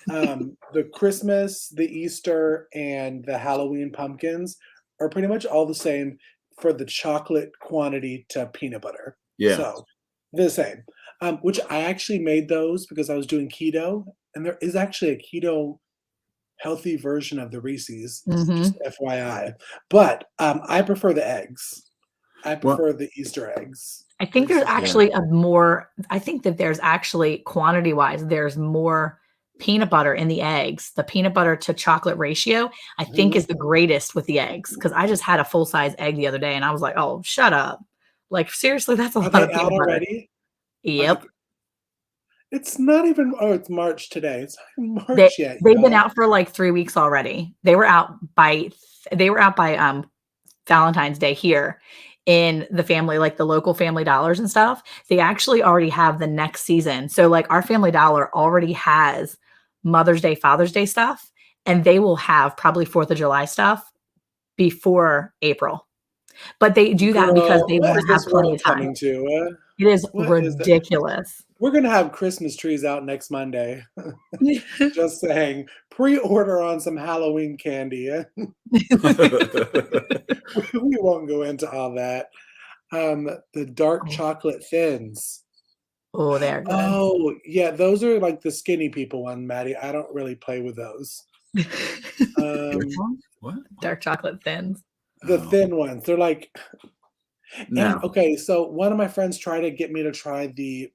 Speaker 1: The Christmas, the Easter, and the Halloween pumpkins are pretty much all the same for the chocolate quantity to peanut butter.
Speaker 2: Yeah.
Speaker 1: So the same. Which I actually made those because I was doing keto, and there is actually a keto healthy version of the Reese's, just FYI. But I prefer the eggs. I prefer the Easter eggs.
Speaker 3: I think there's actually I think that there's actually quantity-wise, there's more peanut butter in the eggs. The peanut butter to chocolate ratio, I think is the greatest with the eggs. Because I just had a full-size egg the other day and I was like, oh, shut up. Like, seriously, that's a lot of peanut butter. Already? Yep.
Speaker 1: It's not even. Oh, it's March today. It's not even
Speaker 3: They
Speaker 1: March yet.
Speaker 3: they've been
Speaker 1: y'all.
Speaker 3: out for like 3 weeks already. They were out by Valentine's Day here in the family, like the local Family Dollars and stuff. They actually already have the next season. So like our Family Dollar already has Mother's Day, Father's Day stuff, and they will have probably 4th of July stuff before April. But they do that because
Speaker 1: Girl,
Speaker 3: they
Speaker 1: what
Speaker 3: want
Speaker 1: is
Speaker 3: to have
Speaker 1: this
Speaker 3: plenty
Speaker 1: world
Speaker 3: of time.
Speaker 1: coming to?
Speaker 3: It is
Speaker 1: What is that?
Speaker 3: ridiculous.
Speaker 1: We're gonna have Christmas trees out next Monday. Just saying. Pre-order on some Halloween candy. We won't go into all that. The dark chocolate thins.
Speaker 3: Oh, they're good.
Speaker 1: Oh, yeah, those are like the skinny people one, Maddie. I don't really play with those.
Speaker 2: What?
Speaker 3: Dark chocolate thins.
Speaker 1: The thin ones. They're like,
Speaker 2: No.
Speaker 1: and okay, so one of my friends tried to get me to try the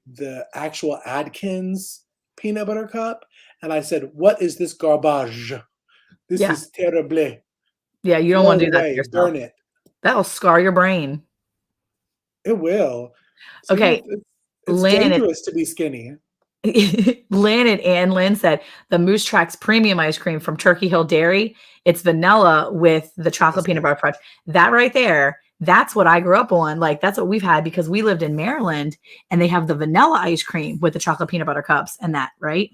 Speaker 1: actual Adkins peanut butter cup, and I said, "What is this garbage? This
Speaker 3: Yeah.
Speaker 1: is terrible.
Speaker 3: Yeah, you don't
Speaker 1: Throw
Speaker 3: want to
Speaker 1: it
Speaker 3: do that to
Speaker 1: away,
Speaker 3: yourself.
Speaker 1: burn it.
Speaker 3: That'll scar your brain.
Speaker 1: It will." See,
Speaker 3: Okay,
Speaker 1: it's
Speaker 3: Lynn,
Speaker 1: dangerous to be skinny.
Speaker 3: Lynn and Ann Lynn said the Moose Tracks premium ice cream from Turkey Hill Dairy. It's vanilla with the chocolate peanut butter fudge. That right there, that's what I grew up on. Like that's what we've had because we lived in Maryland and they have the vanilla ice cream with the chocolate peanut butter cups and that, right?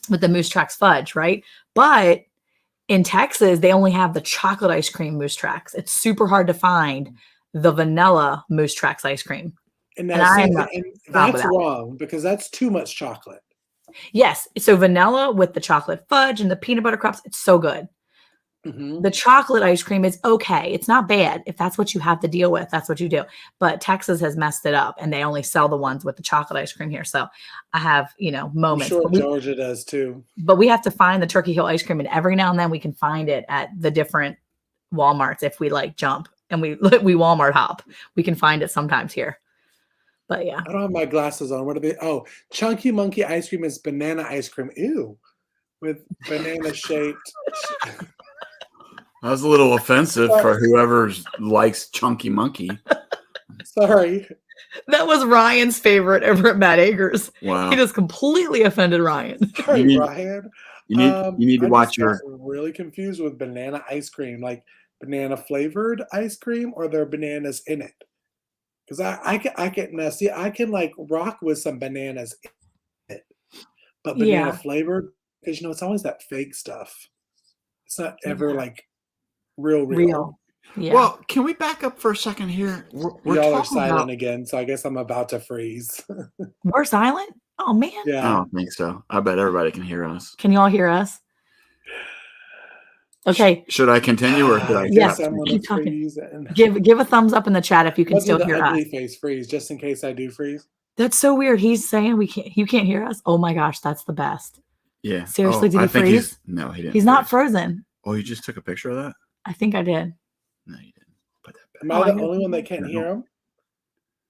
Speaker 3: With the Moose Tracks fudge, right? But in Texas, they only have the chocolate ice cream Moose Tracks. It's super hard to find the vanilla Moose Tracks ice cream.
Speaker 1: And
Speaker 3: And
Speaker 1: now,
Speaker 3: I
Speaker 1: see,
Speaker 3: am
Speaker 1: and
Speaker 3: snob
Speaker 1: that's
Speaker 3: about it.
Speaker 1: wrong because that's too much chocolate.
Speaker 3: Yes. So vanilla with the chocolate fudge and the peanut butter cups, it's so good.
Speaker 1: Mhm.
Speaker 3: The chocolate ice cream is okay. It's not bad. If that's what you have to deal with, that's what you do. But Texas has messed it up and they only sell the ones with the chocolate ice cream here. So I have,
Speaker 1: I'm
Speaker 3: moments.
Speaker 1: sure Georgia does too.
Speaker 3: But we have to find the Turkey Hill ice cream and every now and then we can find it at the different Walmarts if we like jump and we Walmart hop. We can find it sometimes here. But yeah.
Speaker 1: I don't have my glasses on. What are they? Oh, Chunky Monkey ice cream is banana ice cream. Ew. With banana shaped.
Speaker 2: That was a little offensive for whoever likes Chunky Monkey.
Speaker 1: Sorry.
Speaker 3: That was Ryan's favorite over at Matt Agers.
Speaker 2: Wow.
Speaker 3: He just completely offended Ryan.
Speaker 1: Sorry, Ryan.
Speaker 2: You need to watch your.
Speaker 1: Really confused with banana ice cream, like banana flavored ice cream, or there are bananas in it. Because I can now see I can like rock with some bananas in it, but banana flavored because it's always that fake stuff. It's not ever like real.
Speaker 3: Yeah.
Speaker 2: Well, can we back up for a second here? We're
Speaker 1: Y'all are
Speaker 2: talking
Speaker 1: silent
Speaker 2: about.
Speaker 1: again, so I guess I'm about to freeze.
Speaker 3: We're silent? Oh man.
Speaker 2: I
Speaker 1: Yeah.
Speaker 2: don't think so. I bet everybody can hear us.
Speaker 3: Can you all hear us? Okay.
Speaker 2: Should I continue or should I
Speaker 3: Yes,
Speaker 2: stop?
Speaker 1: I'm gonna
Speaker 3: keep talking.
Speaker 1: freeze and
Speaker 3: Give a thumbs up in the chat if you can
Speaker 1: I'll do
Speaker 3: still
Speaker 1: the
Speaker 3: hear
Speaker 1: ugly
Speaker 3: us.
Speaker 1: face freeze just in case I do freeze.
Speaker 3: That's so weird. He's saying you can't hear us. Oh my gosh, that's the best.
Speaker 2: Yeah.
Speaker 3: Seriously, did
Speaker 2: I
Speaker 3: he
Speaker 2: think
Speaker 3: freeze?
Speaker 2: No, he didn't.
Speaker 3: He's not frozen.
Speaker 2: Oh, you just took a picture of that?
Speaker 3: I think I did.
Speaker 2: No, you didn't. Put that back.
Speaker 1: Am I the only one that can't hear him?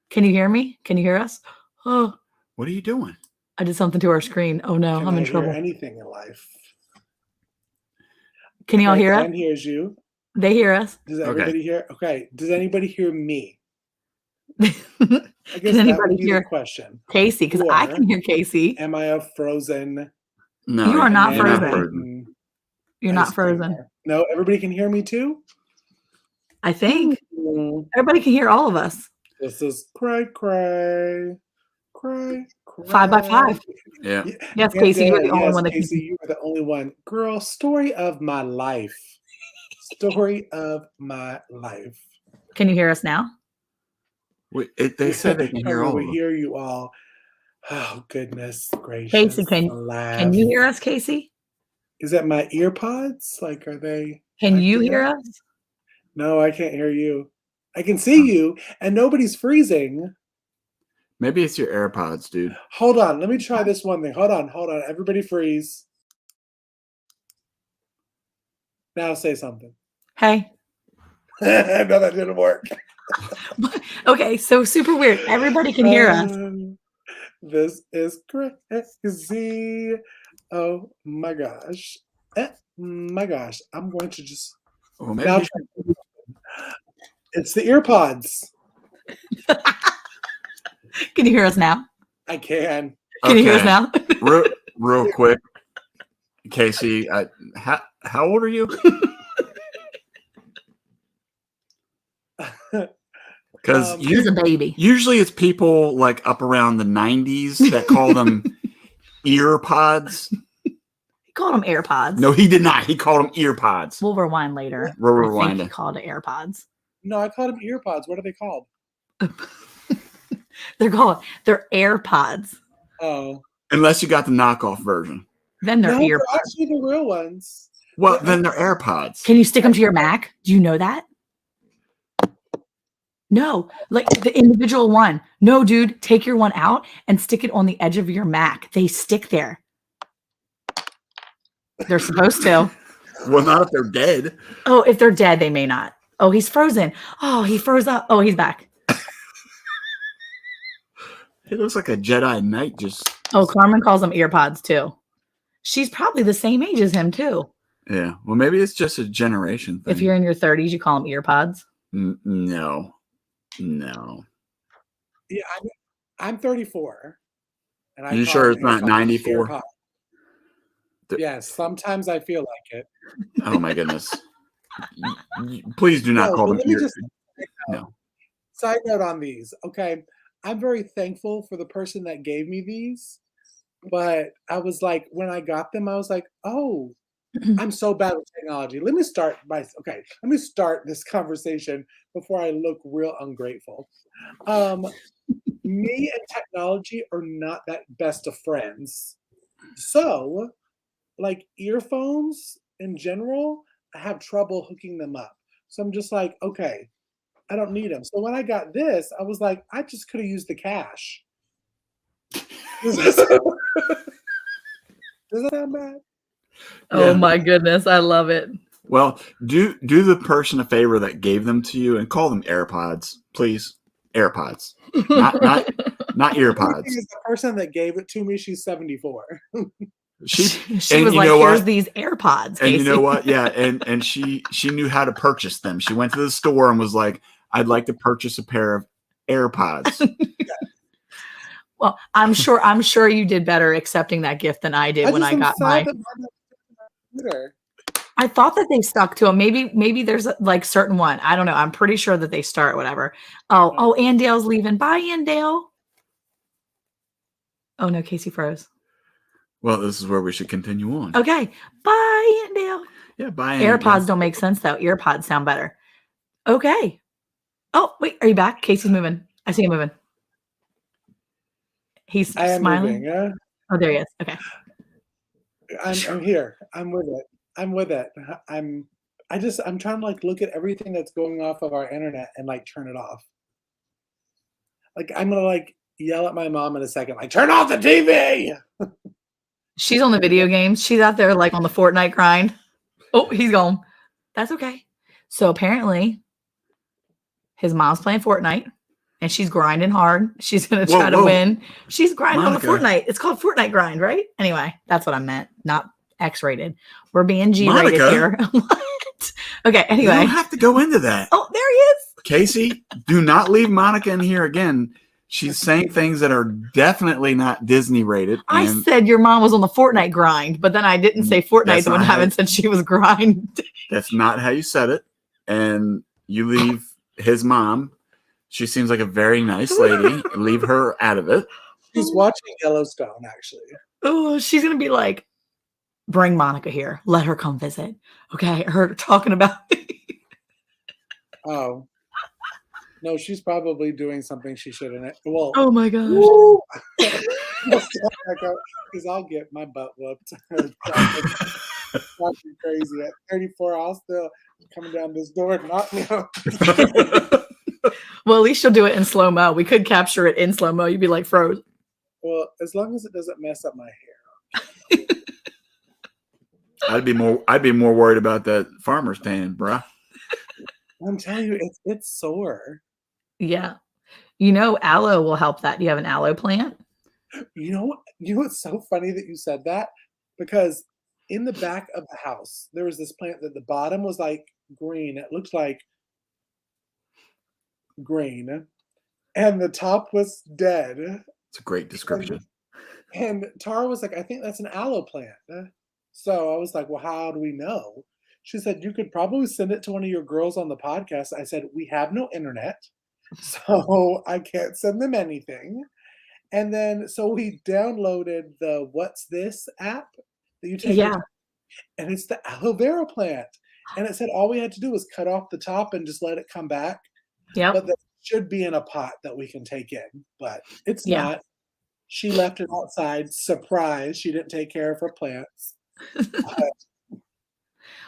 Speaker 3: Can you hear me? Can you hear us? Oh,
Speaker 2: What are you doing?
Speaker 3: I did something to our screen. Oh no,
Speaker 1: Can
Speaker 3: I'm
Speaker 1: I
Speaker 3: in
Speaker 1: hear
Speaker 3: trouble.
Speaker 1: anything in life?
Speaker 3: Can you all hear us?
Speaker 1: Ben hears you.
Speaker 3: They hear us.
Speaker 1: Does everybody hear? Okay. Does anybody hear me?
Speaker 3: Can
Speaker 1: I guess that
Speaker 3: anybody
Speaker 1: would be
Speaker 3: hear
Speaker 1: the question.
Speaker 3: Casey? Because I can hear Casey.
Speaker 1: Am I a frozen?
Speaker 2: No,
Speaker 3: You are not
Speaker 2: you're
Speaker 3: frozen. You're not frozen.
Speaker 1: No, everybody can hear me too?
Speaker 3: I think everybody can hear all of us.
Speaker 1: This is cray.
Speaker 3: 5 by 5.
Speaker 2: Yeah.
Speaker 3: Yes, Casey, you're the only one that
Speaker 1: Casey, you are the only one. Girl, story of my life. Story of my life.
Speaker 3: Can you hear us now?
Speaker 2: They said they can hear all of
Speaker 1: We
Speaker 2: us.
Speaker 1: hear you all. Oh, goodness gracious.
Speaker 3: Casey, can you hear us, Casey?
Speaker 1: Is that my ear pods? Like, are they?
Speaker 3: Can you hear us?
Speaker 1: No, I can't hear you. I can see you, and nobody's freezing.
Speaker 2: Maybe it's your AirPods, dude.
Speaker 1: Hold on. Let me try this one thing. Hold on. Everybody freeze. Now say something.
Speaker 3: Hey.
Speaker 1: No, that didn't work.
Speaker 3: Okay, so super weird. Everybody can hear us.
Speaker 1: This is crazy. Oh my gosh. My gosh. I'm going to just.
Speaker 2: Oh,
Speaker 1: Now, it's the ear pods.
Speaker 3: Can you hear us now?
Speaker 1: I can.
Speaker 3: Can you hear us now?
Speaker 2: real quick, Casey, how old are you? Because
Speaker 3: he's a baby.
Speaker 2: Usually it's people like up around the 90s that call them ear pods.
Speaker 3: He called them AirPods.
Speaker 2: No, he did not. He called them ear pods.
Speaker 3: We'll rewind later.
Speaker 2: We'll
Speaker 3: I
Speaker 2: rewind
Speaker 3: think
Speaker 2: it.
Speaker 3: he called it AirPods.
Speaker 1: No, I called them ear pods. What are they called?
Speaker 3: They're AirPods.
Speaker 1: Oh.
Speaker 2: Unless you got the knockoff version.
Speaker 3: Then they're
Speaker 1: They're
Speaker 3: AirPods.
Speaker 1: actually the real ones.
Speaker 2: Well, then they're AirPods.
Speaker 3: Can you stick them to your Mac? Do you know that? No, like the individual one. No, dude, take your one out and stick it on the edge of your Mac. They stick there. They're supposed to.
Speaker 2: Well, not if they're dead.
Speaker 3: Oh, if they're dead, they may not. Oh, he's frozen. Oh, he froze up. Oh, he's back.
Speaker 2: He looks like a Jedi Knight just...
Speaker 3: Oh, Carmen calls them earpods too. She's probably the same age as him too.
Speaker 2: Yeah. Well, maybe it's just a generation thing.
Speaker 3: If you're in your 30s, you call them earpods.
Speaker 2: No.
Speaker 1: Yeah, I'm 34. And I
Speaker 2: You
Speaker 1: call
Speaker 2: sure
Speaker 1: them
Speaker 2: it's not
Speaker 1: AirPods
Speaker 2: 94?
Speaker 1: AirPods. Yes, sometimes I feel like it.
Speaker 2: Oh my goodness. Please do not call them ear. No.
Speaker 1: Side note on these. Okay. I'm very thankful for the person that gave me these. But I was like, when I got them, I was like, oh, I'm so bad with technology. Let me start this conversation before I look real ungrateful. Me and technology are not that best of friends. So, like earphones in general, I have trouble hooking them up. So I'm just like, okay, I don't need them. So when I got this, I was like, I just could have used the cash. Does that sound bad?
Speaker 3: Oh my goodness, I love it.
Speaker 2: Well, do the person a favor that gave them to you and call them AirPods, please. AirPods, not earpods.
Speaker 1: The person that gave it to me, she's 74.
Speaker 3: She was like, "Here's these AirPods."
Speaker 2: And you know what? Yeah, and she knew how to purchase them. She went to the store and was like, "I'd like to purchase a pair of AirPods."
Speaker 3: Well, I'm sure you did better accepting that gift than I did when I got mine. I thought that they stuck to them. Maybe there's like certain one. I don't know. I'm pretty sure that they start whatever. Oh, Andale's leaving. Bye, Andale. Oh no, Casey froze.
Speaker 2: Well, this is where we should continue on.
Speaker 3: Okay. Bye, Andale.
Speaker 2: Yeah, bye.
Speaker 3: AirPods don't make sense though. Earpods sound better. Okay. Oh, wait, are you back? Casey's moving. I see him moving. He's smiling.
Speaker 1: Moving,
Speaker 3: Oh, there he is. Okay.
Speaker 1: I'm here. I'm with it. I'm trying to like look at everything that's going off of our internet and like turn it off. Like I'm gonna like yell at my mom in a second, like turn off the TV.
Speaker 3: She's on the video games. She's out there like on the Fortnite grind. Oh, he's gone. That's okay. So apparently his mom's playing Fortnite and she's grinding hard. She's going to try to win. She's grinding on the Fortnite. It's called Fortnite grind, right? Anyway, that's what I meant. Not X-rated. We're being G-rated here. What? Okay, anyway.
Speaker 2: You don't have to go into that.
Speaker 3: Oh, there he is.
Speaker 2: Casey, do not leave Monica in here again. She's saying things that are definitely not Disney rated.
Speaker 3: I said your mom was on the Fortnite grind, but then I didn't say Fortnite the one time since she was grind.
Speaker 2: That's not how you said it. And you leave his mom. She seems like a very nice lady. Leave her out of it.
Speaker 1: She's watching Yellowstone, actually.
Speaker 3: Oh, she's going to be like, bring Monica here. Let her come visit. Okay, I heard her talking about me.
Speaker 1: Oh. No, she's probably doing something she shouldn't. Well,
Speaker 3: oh my gosh.
Speaker 1: Because I'll get my butt whooped. Crazy. At 34, I'll still coming down this door and knock me out.
Speaker 3: Well, at least she'll do it in slow-mo. We could capture it in slow-mo. You'd be like froze.
Speaker 1: Well, as long as it doesn't mess up my hair.
Speaker 2: I'd be more worried about that farmer's tan, bruh.
Speaker 1: I'm telling you, it's sore.
Speaker 3: Yeah. You know, aloe will help that. Do you have an aloe plant?
Speaker 1: You know what's so funny that you said that? Because in the back of the house, there was this plant that the bottom was like green. It looked like green. And the top was dead.
Speaker 2: It's a great description.
Speaker 1: And Tara was like, I think that's an aloe plant. So I was like, well, how do we know? She said, you could probably send it to one of your girls on the podcast. I said, we have no internet, so I can't send them anything. And then, so we downloaded the What's This app that you take,
Speaker 3: Yeah.
Speaker 1: and it's the aloe vera plant. And it said all we had to do was cut off the top and just let it come back.
Speaker 3: Yep.
Speaker 1: But that should be in a pot that we can take in, but it's
Speaker 3: Yeah.
Speaker 1: not. She left it outside. Surprise, she didn't take care of her plants.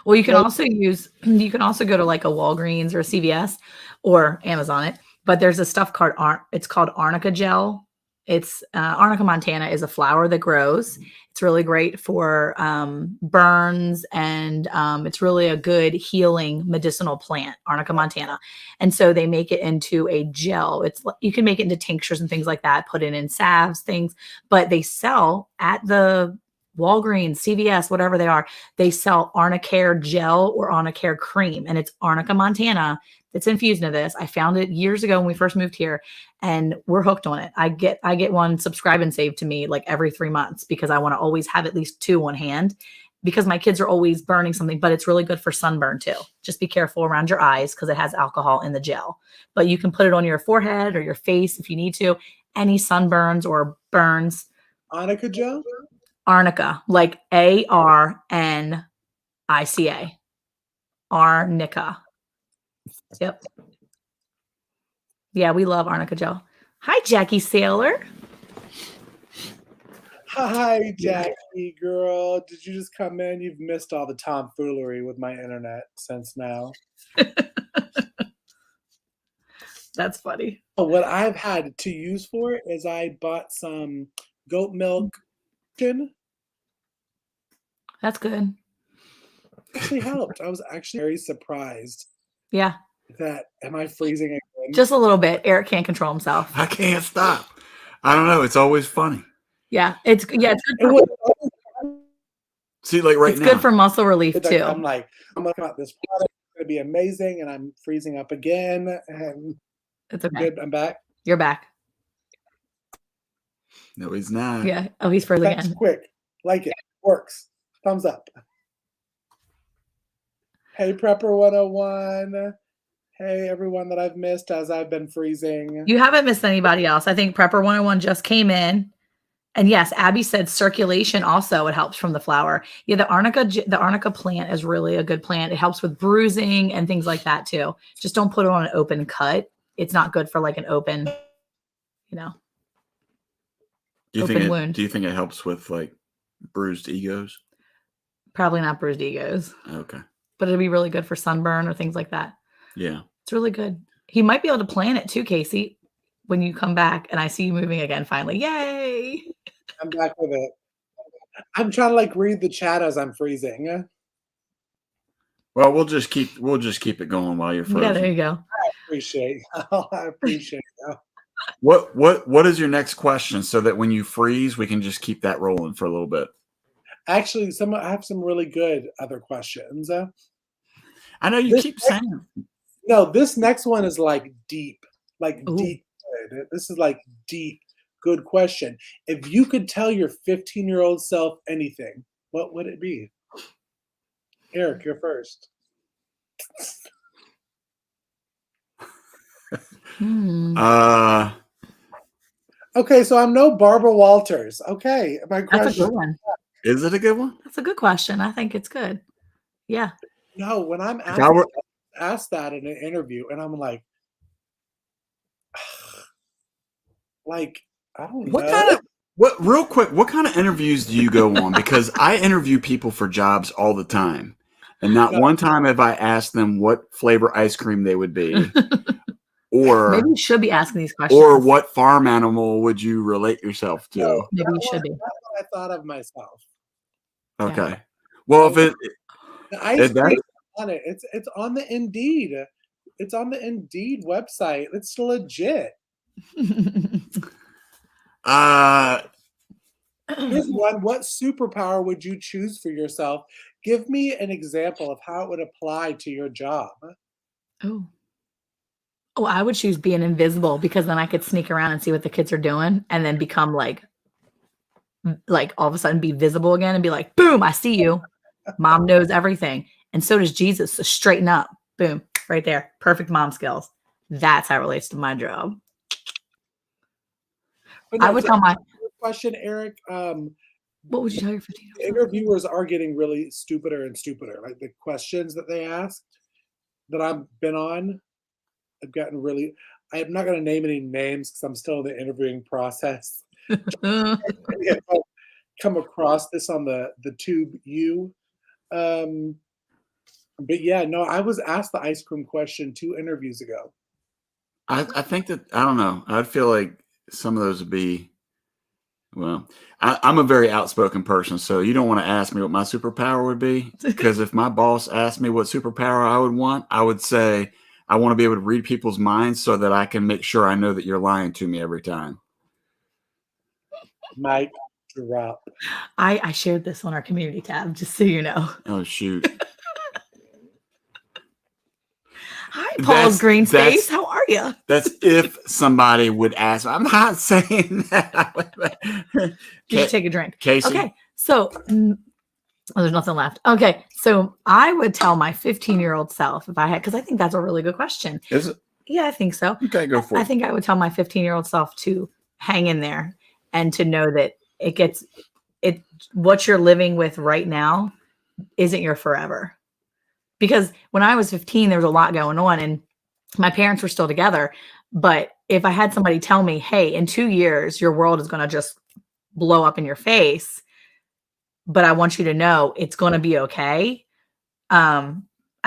Speaker 3: Well, you can also go to like a Walgreens or a CVS or Amazon it, but there's a stuff called it's called arnica gel. It's arnica montana is a flower that grows. It's really great for burns, and it's really a good healing medicinal plant, arnica montana. And so they make it into a gel. You can make it into tinctures and things like that, put it in salves, things, but they sell at the Walgreens, CVS, whatever they are, they sell Arnicare gel or Arnicare cream, and it's arnica montana that's infused into this. I found it years ago when we first moved here, and we're hooked on it. I get one subscribe and save to me like every 3 months because I want to always have at least 2 on hand because my kids are always burning something, but it's really good for sunburn too. Just be careful around your eyes because it has alcohol in the gel, but you can put it on your forehead or your face if you need to. Any sunburns or burns.
Speaker 1: Arnica gel?
Speaker 3: Arnica, like Arnica. Arnica. Yep. Yeah, we love arnica gel. Hi, Jackie Sailor.
Speaker 1: Hi, Jackie, girl. Did you just come in? You've missed all the tomfoolery with my internet since now.
Speaker 3: That's funny.
Speaker 1: What I've had to use for it is I bought some goat milk.
Speaker 3: That's good.
Speaker 1: Actually helped. I was actually very surprised.
Speaker 3: Yeah.
Speaker 1: That am I freezing again?
Speaker 3: Just a little bit. Eric can't control himself.
Speaker 2: I can't stop. I don't know. It's always funny.
Speaker 3: Yeah, it's good.
Speaker 2: See, like right
Speaker 3: it's
Speaker 2: now,
Speaker 3: good for muscle relief too.
Speaker 1: I'm looking at this product. It's gonna be amazing, and I'm freezing up again. And
Speaker 3: it's okay.
Speaker 1: Good. I'm back.
Speaker 3: You're back.
Speaker 2: No, he's not.
Speaker 3: Yeah. Oh, he's frozen
Speaker 1: That's
Speaker 3: again.
Speaker 1: quick. Like it. Works. Thumbs up. Hey, Prepper 101. Hey, everyone that I've missed as I've been freezing.
Speaker 3: You haven't missed anybody else. I think Prepper 101 just came in. And yes, Abby said circulation also, it helps from the flower. Yeah, the arnica plant is really a good plant. It helps with bruising and things like that too. Just don't put it on an open cut. It's not good for like an open,
Speaker 2: wound. Do you think it helps with like bruised egos?
Speaker 3: Probably not bruised egos.
Speaker 2: Okay.
Speaker 3: But it'd be really good for sunburn or things like that.
Speaker 2: Yeah.
Speaker 3: It's really good. He might be able to plant it too, Casey, when you come back and I see you moving again finally. Yay.
Speaker 1: I'm back with it. I'm trying to like read the chat as I'm freezing.
Speaker 2: Well, we'll just keep it going while you're frozen.
Speaker 3: Yeah, there you go.
Speaker 1: I appreciate that.
Speaker 2: What is your next question so that when you freeze, we can just keep that rolling for a little bit?
Speaker 1: Actually, I have some really good other questions.
Speaker 2: I know you keep saying.
Speaker 1: No, this next one is like deep,
Speaker 3: Ooh.
Speaker 1: Deep good. This is like deep, good question. If you could tell your 15-year-old self anything, what would it be? Eric, you're first. Okay, so I'm no Barbara Walters. Okay, my question.
Speaker 3: That's a good one.
Speaker 2: Is it a good one?
Speaker 3: That's a good question. I think it's good. Yeah.
Speaker 1: No, when I'm asked that in an interview, and I'm like I don't know.
Speaker 2: Real quick, what kind of interviews do you go on? Because I interview people for jobs all the time, and not one time have I asked them what flavor ice cream they would be. Or
Speaker 3: maybe you should be asking these questions.
Speaker 2: Or what farm animal would you relate yourself to?
Speaker 1: No,
Speaker 3: maybe you should be.
Speaker 1: That's what I thought of myself.
Speaker 2: Okay. Yeah. Well, if
Speaker 1: the ice cream on it, it's on the Indeed. It's on the Indeed website. It's legit. Here's one. What superpower would you choose for yourself? Give me an example of how it would apply to your job.
Speaker 3: Oh, I would choose being invisible because then I could sneak around and see what the kids are doing and then become like like all of a sudden be visible again and be like, boom, I see you. Mom knows everything. And so does Jesus. So straighten up. Boom. Right there. Perfect mom skills. That's how it relates to my job.
Speaker 1: But no,
Speaker 3: I would tell my
Speaker 1: question, Eric.
Speaker 3: What would you tell your 15-year-old?
Speaker 1: Interviewers are getting really stupider and stupider. Like the questions that they asked that I've been on, I've gotten really. I'm not going to name any names because I'm still in the interviewing process. I've come across this on the tube U. But yeah, no, I was asked the ice cream question 2 interviews ago.
Speaker 2: I think that, I don't know. I'd feel like some of those would be, well, I'm a very outspoken person, so you don't want to ask me what my superpower would be, because if my boss asked me what superpower I would want, I would say I want to be able to read people's minds so that I can make sure I know that you're lying to me every time.
Speaker 1: Mic drop.
Speaker 3: I shared this on our community tab, just so you know.
Speaker 2: Oh, shoot.
Speaker 3: Hi, Paul's Green Space. How are you?
Speaker 2: That's if somebody would ask. I'm not saying that.
Speaker 3: Did you take a drink?
Speaker 2: Casey.
Speaker 3: Okay, so there's nothing left. Okay, so I would tell my 15-year-old self if I had, because I think that's a really good question.
Speaker 2: Is it?
Speaker 3: Yeah, I think so.
Speaker 2: Okay, go for it.
Speaker 3: I think I would tell my 15-year-old self to hang in there and to know that what you're living with right now isn't your forever. Because when I was 15, there was a lot going on and my parents were still together. But if I had somebody tell me, hey, in 2 years, your world is going to just blow up in your face, but I want you to know it's going to be okay. I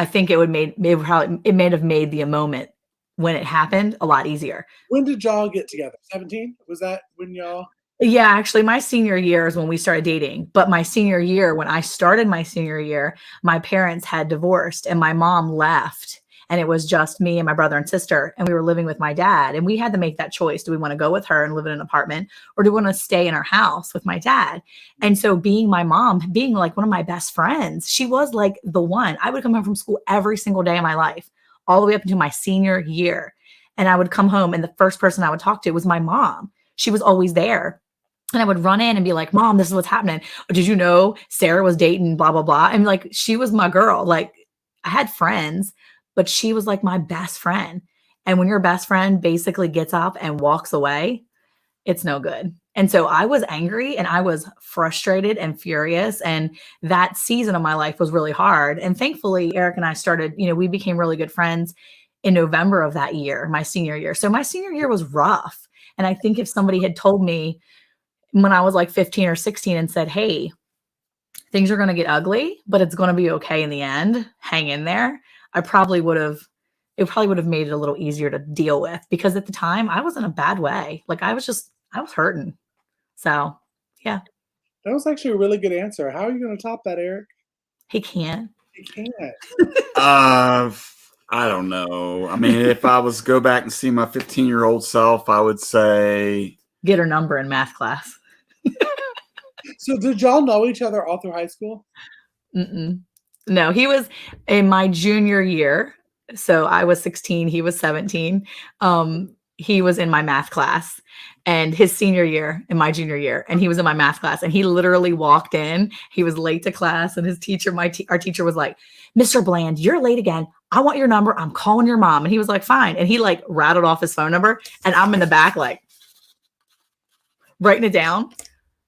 Speaker 3: think it may have made the moment when it happened a lot easier.
Speaker 1: When did y'all get together? 17? Was that when y'all?
Speaker 3: Yeah, actually, my senior year is when we started dating. But my senior year, when I started my senior year, my parents had divorced and my mom left. And it was just me and my brother and sister. And we were living with my dad. And we had to make that choice. Do we want to go with her and live in an apartment? Or do we want to stay in our house with my dad? And so being my mom, being like one of my best friends, she was like the one. I would come home from school every single day of my life, all the way up into my senior year. And I would come home and the first person I would talk to was my mom. She was always there. And I would run in and be like, Mom, this is what's happening. Did you know Sarah was dating blah, blah, blah. And like, she was my girl. Like I had friends, but she was like my best friend. And when your best friend basically gets up and walks away, it's no good. And so I was angry and I was frustrated and furious. And that season of my life was really hard. And thankfully, Eric and I started, we became really good friends in November of that year, my senior year. So my senior year was rough. And I think if somebody had told me when I was like 15 or 16 and said, hey, things are going to get ugly, but it's going to be okay in the end, hang in there, it probably would have made it a little easier to deal with, because at the time I was in a bad way. Like I was hurting. So yeah.
Speaker 1: That was actually a really good answer. How are you going to top that, Eric?
Speaker 3: He can't.
Speaker 1: He can't.
Speaker 2: I don't know. I mean, if I was to go back and see my 15-year-old self, I would say
Speaker 3: get her number in math class.
Speaker 1: So did y'all know each other all through high school?
Speaker 3: Mm-mm. No, he was in my junior year. So I was 16. He was 17. He was in my math class, and his senior year in my junior year. And he was in my math class, and he literally walked in. He was late to class, and his teacher, our teacher was like, Mr. Bland, you're late again. I want your number. I'm calling your mom. And he was like, fine. And he like rattled off his phone number, and I'm in the back, like writing it down.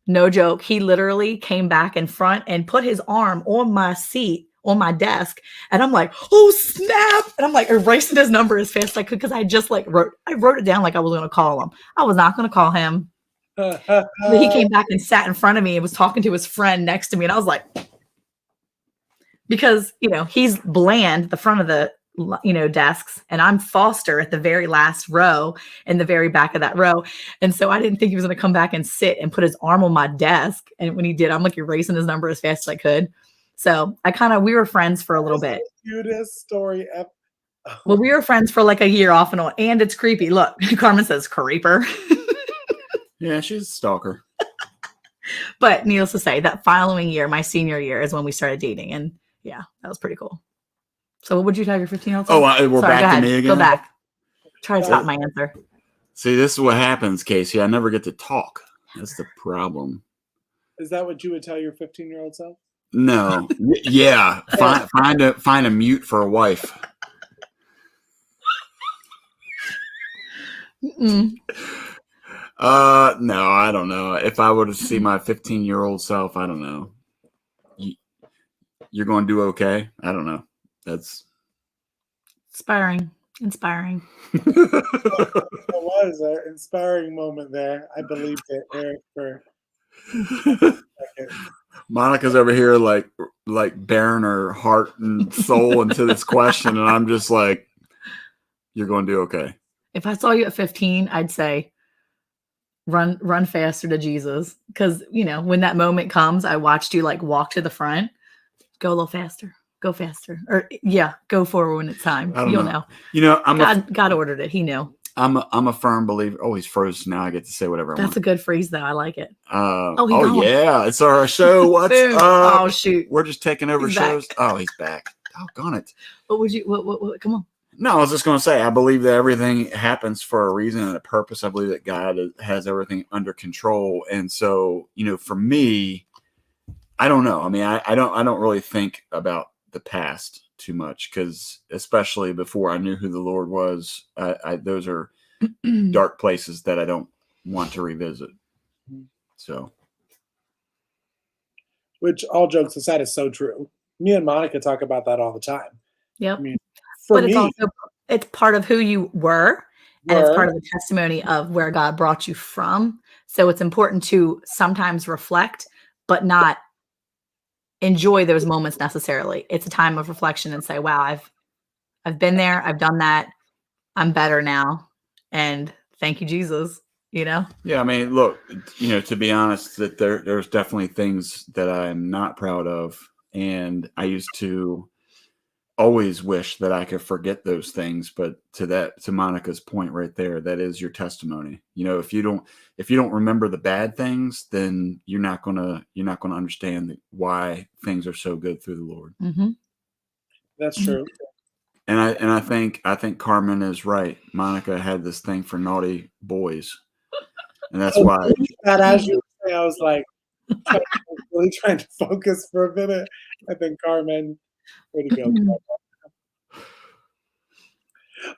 Speaker 3: No joke. He literally came back in front and put his arm on my seat, on my desk. And I'm like, oh, snap. And I'm like erasing his number as fast as I could, because I just like wrote it down like I was going to call him. I was not going to call him. He came back and sat in front of me and was talking to his friend next to me. And I was like, because, he's Bland, the front of the, desks, and I'm Foster at the very last row in the very back of that row. And so I didn't think he was going to come back and sit and put his arm on my desk. And when he did, I'm like erasing his number as fast as I could. So we were friends for a little bit.
Speaker 1: The cutest story ever.
Speaker 3: Well, we were friends for like a year off and on, and it's creepy. Look, Carmen says creeper.
Speaker 2: Yeah, she's a stalker.
Speaker 3: But needless to say, that following year, my senior year, is when we started dating. And yeah, that was pretty cool. So what would you tell your 15-year-old?
Speaker 2: We're back to me again?
Speaker 3: Go back. Try to stop my answer.
Speaker 2: See, this is what happens, Casey. I never get to talk. That's the problem.
Speaker 1: Is that what you would tell your 15-year-old self?
Speaker 2: No. Yeah. Find a mute for a wife.
Speaker 3: Mm-mm.
Speaker 2: No, I don't know. If I were to see my 15-year-old self, I don't know. You're going to do okay. I don't know. That's
Speaker 3: Inspiring.
Speaker 1: That was an inspiring moment there. I believed it, Eric, for seconds.
Speaker 2: Monica's over here like bearing her heart and soul into this question, and I'm just like, you're going to do okay.
Speaker 3: If I saw you at 15, I'd say run faster to Jesus. Because, when that moment comes, I watched you like walk to the front, go a little faster, go faster. Or go forward when it's time. You'll know. God ordered it. He knew.
Speaker 2: I'm a firm believer. Oh, he's frozen now. I get to say whatever I want.
Speaker 3: That's a good phrase, though. I like it.
Speaker 2: Yeah. It's our show. What's up?
Speaker 3: Oh, shoot.
Speaker 2: We're just taking over shows.
Speaker 3: Back.
Speaker 2: Oh, he's back. Doggone it.
Speaker 3: What? Come on.
Speaker 2: No, I was just going to say, I believe that everything happens for a reason and a purpose. I believe that God has everything under control. And so, for me, I don't know. I mean, I don't really think about the past too much, because especially before I knew who the Lord was, those are dark places that I don't want to revisit. So,
Speaker 1: which, all jokes aside, is so true. Me and Monica talk about that all the time.
Speaker 3: Yep.
Speaker 1: I mean, for me,
Speaker 3: it's part of who you were, and it's part of the testimony of where God brought you from. So it's important to sometimes reflect, but not enjoy those moments necessarily. It's a time of reflection and say, wow, I've been there. I've done that. I'm better now. And thank you, Jesus, Yeah,
Speaker 2: I mean, look, to be honest, that there's definitely things that I'm not proud of. And I used to always wish that I could forget those things. But to Monica's point right there, that is your testimony. If you don't remember the bad things, then you're not gonna understand why things are so good through the Lord.
Speaker 3: Mm-hmm.
Speaker 1: That's true.
Speaker 2: And I think Carmen is right. Monica had this thing for naughty boys, and that's why.
Speaker 1: That, as you were saying, I was like really trying to focus for a minute. I think Carmen, way to go.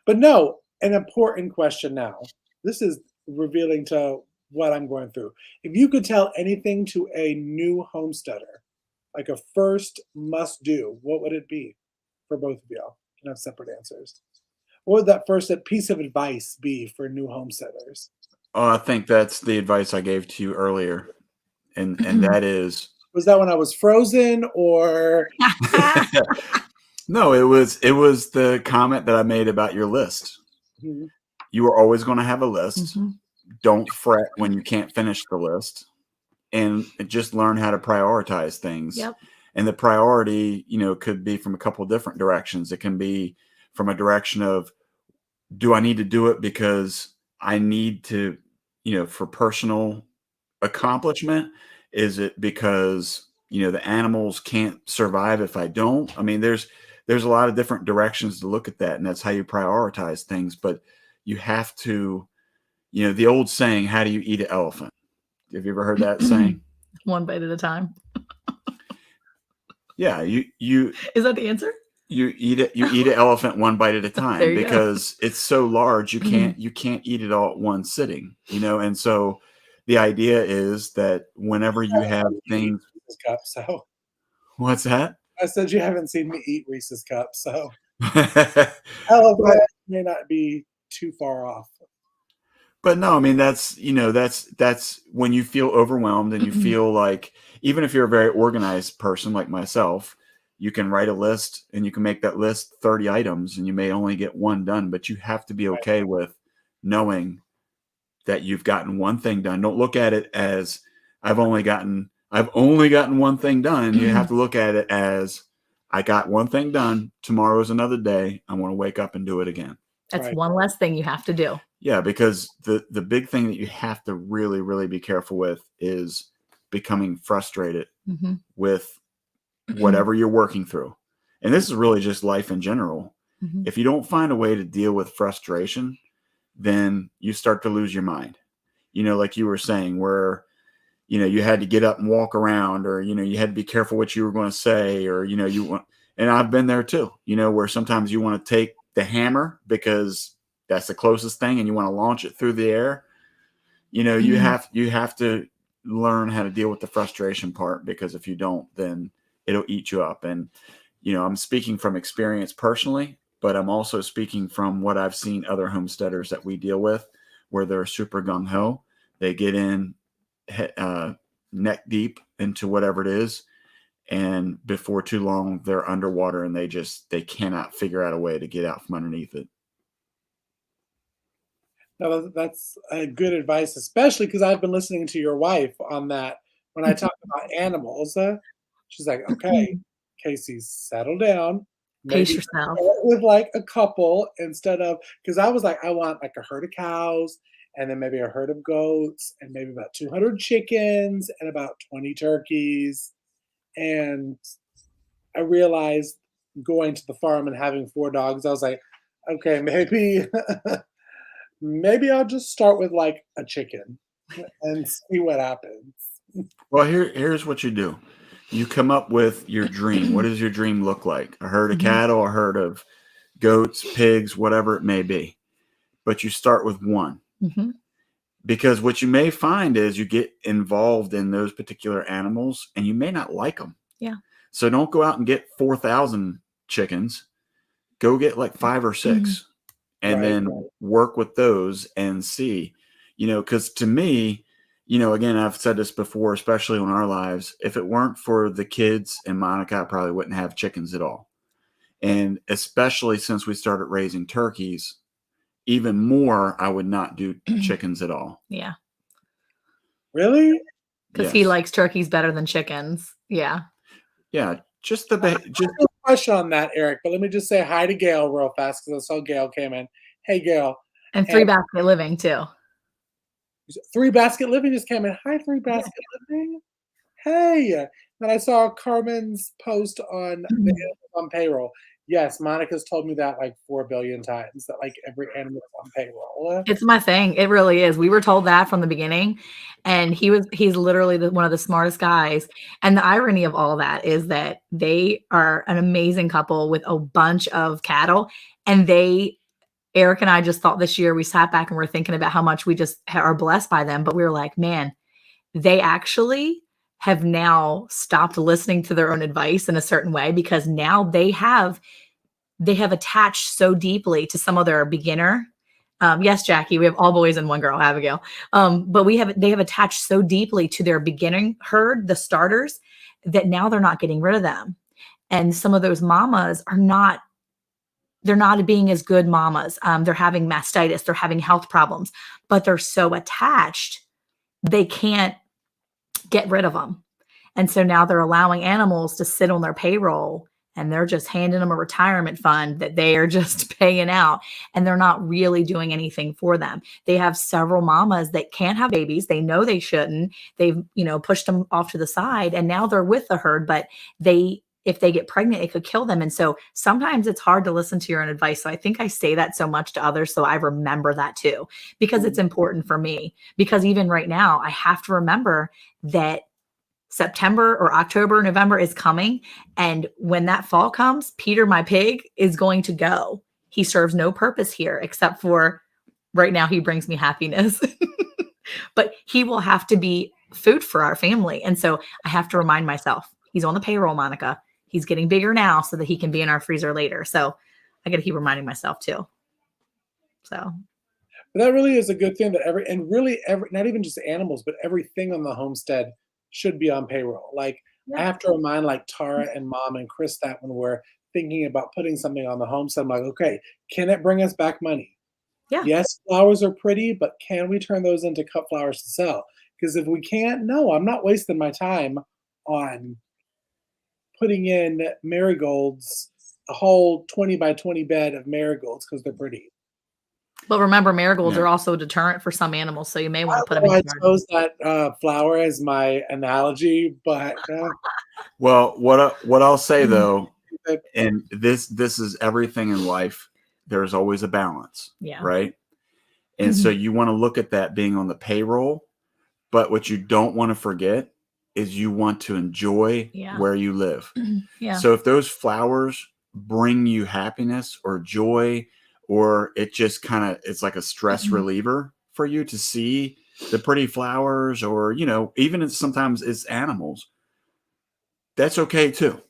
Speaker 1: But no, an important question now. This is revealing to what I'm going through. If you could tell anything to a new homesteader, like a first must do, what would it be for both of y'all? You can have separate answers. What would that first piece of advice be for new homesteaders?
Speaker 2: Oh, I think that's the advice I gave to you earlier. And that is.
Speaker 1: Was that when I was frozen, or?
Speaker 2: No, it was the comment that I made about your list.
Speaker 1: Mm-hmm.
Speaker 2: You are always going to have a list.
Speaker 3: Mm-hmm.
Speaker 2: Don't fret when you can't finish the list, and just learn how to prioritize things.
Speaker 3: Yep.
Speaker 2: And the priority, could be from a couple of different directions. It can be from a direction of, do I need to do it because I need to, for personal accomplishment? Is it because, the animals can't survive if I don't? I mean, there's a lot of different directions to look at that, and that's how you prioritize things. But you have to, the old saying, how do you eat an elephant? Have you ever heard that saying?
Speaker 3: One bite at a time.
Speaker 2: Yeah, you
Speaker 3: is that the answer?
Speaker 2: You eat an elephant one bite at a time, because it's so large you can't eat it all at one sitting, and so the idea is that whenever you have things.
Speaker 1: Cup, so.
Speaker 2: What's that?
Speaker 1: I said you haven't seen me eat Reese's Cup, so elephant may not be too far off.
Speaker 2: But no, I mean, that's when you feel overwhelmed and you feel like, even if you're a very organized person like myself, you can write a list and you can make that list 30 items and you may only get one done, but you have to be okay with knowing that you've gotten one thing done. Don't look at it as I've only gotten one thing done. You have to look at it as, I got one thing done. Tomorrow's another day. I want to wake up and do it again.
Speaker 3: That's one less thing you have to do.
Speaker 2: Yeah, because the big thing that you have to really, really be careful with is becoming frustrated with whatever you're working through. And this is really just life in general. If you don't find a way to deal with frustration, then you start to lose your mind. Like you were saying, where you had to get up and walk around, or, you had to be careful what you were going to say, or, and I've been there too, where sometimes you want to take the hammer because that's the closest thing and you want to launch it through the air. You have to learn how to deal with the frustration part, because if you don't, then it'll eat you up. And, I'm speaking from experience personally, but I'm also speaking from what I've seen other homesteaders that we deal with, where they're super gung-ho. They get in neck deep into whatever it is, and before too long they're underwater, and they cannot figure out a way to get out from underneath it.
Speaker 1: No, that's good advice, especially because I've been listening to your wife on that when I talk about animals. She's like, okay, Casey, settle down.
Speaker 3: Pace
Speaker 1: Maybe
Speaker 3: yourself.
Speaker 1: start with like a couple instead of, because I was like, I want like a herd of cows, and then maybe a herd of goats, and maybe about 200 chickens and about 20 turkeys. And I realized going to the farm and having 4 dogs, I was like, okay, maybe maybe I'll just start with like a chicken and see what happens.
Speaker 2: Well, here's what you do. You come up with your dream. What does your dream look like? A herd of cattle, a herd of goats, pigs, whatever it may be. But you start with one. Because what you may find is you get involved in those particular animals and you may not like them.
Speaker 3: Yeah.
Speaker 2: So don't go out and get 4,000 chickens. Go get like 5 or 6 and then work with those and see, because to me, again, I've said this before, especially on our lives, if it weren't for the kids and Monica, I probably wouldn't have chickens at all. And especially since we started raising turkeys, even more, I would not do chickens at all.
Speaker 3: Yeah.
Speaker 1: Really?
Speaker 3: Because he likes turkeys better than chickens. Yeah.
Speaker 2: Yeah. Just
Speaker 1: a question on that, Eric, but let me just say hi to Gail real fast because I saw Gail came in. Hey, Gail.
Speaker 3: And 3 Basket Living too.
Speaker 1: 3 Basket Living just came in. Hi, 3 Basket Living. Hey. Then I saw Carmen's post on the on payroll. Yes, Monica's told me that like 4 billion times, that like every animal is on payroll.
Speaker 3: It's my thing. It really is. We were told that from the beginning, and he's literally one of the smartest guys. And the irony of all that is that they are an amazing couple with a bunch of cattle, and Eric and I just thought this year, we sat back and we're thinking about how much we just are blessed by them. But we were like, man, they actually have now stopped listening to their own advice in a certain way, because now they have attached so deeply to some of their beginner. Yes, Jackie, we have all boys and 1 girl, Abigail. But they have attached so deeply to their beginning herd, the starters, that now they're not getting rid of them. And some of those mamas they're not being as good mamas. They're having mastitis, they're having health problems, but they're so attached, they can't get rid of them. And so now they're allowing animals to sit on their payroll, and they're just handing them a retirement fund that they are just paying out, and they're not really doing anything for them. They have several mamas that can't have babies. They know they shouldn't. They've, pushed them off to the side, and now they're with the herd, but if they get pregnant, it could kill them. And so sometimes it's hard to listen to your own advice. So I think I say that so much to others, so I remember that too, because it's important for me. Because even right now, I have to remember that September or October, November is coming. And when that fall comes, Peter, my pig, is going to go. He serves no purpose here except for right now he brings me happiness. But he will have to be food for our family. And so I have to remind myself, he's on the payroll, Monica. He's getting bigger now so that he can be in our freezer later. So I got to keep reminding myself too. So.
Speaker 1: But that really is a good thing, that every, not even just animals, but everything on the homestead should be on payroll. Like I have to remind like Tara and Mom and Chris that when we're thinking about putting something on the homestead, I'm like, okay, can it bring us back money?
Speaker 3: Yeah.
Speaker 1: Yes, flowers are pretty, but can we turn those into cut flowers to sell? Because if we can't, no, I'm not wasting my time on putting in marigolds, a whole 20 by 20 bed of marigolds because they're pretty.
Speaker 3: But remember, marigolds are also a deterrent for some animals, so you may want to put them in.
Speaker 1: I chose that flower as my analogy, but
Speaker 2: well, what I'll say though, and this is everything in life. There's always a balance, right? And so you want to look at that being on the payroll, But what you don't want to forget is you want to enjoy where you live.
Speaker 3: Yeah.
Speaker 2: So if those flowers bring you happiness or joy, or it just kind of, it's like a stress reliever for you to see the pretty flowers, or, you know, even if sometimes it's animals, that's okay too.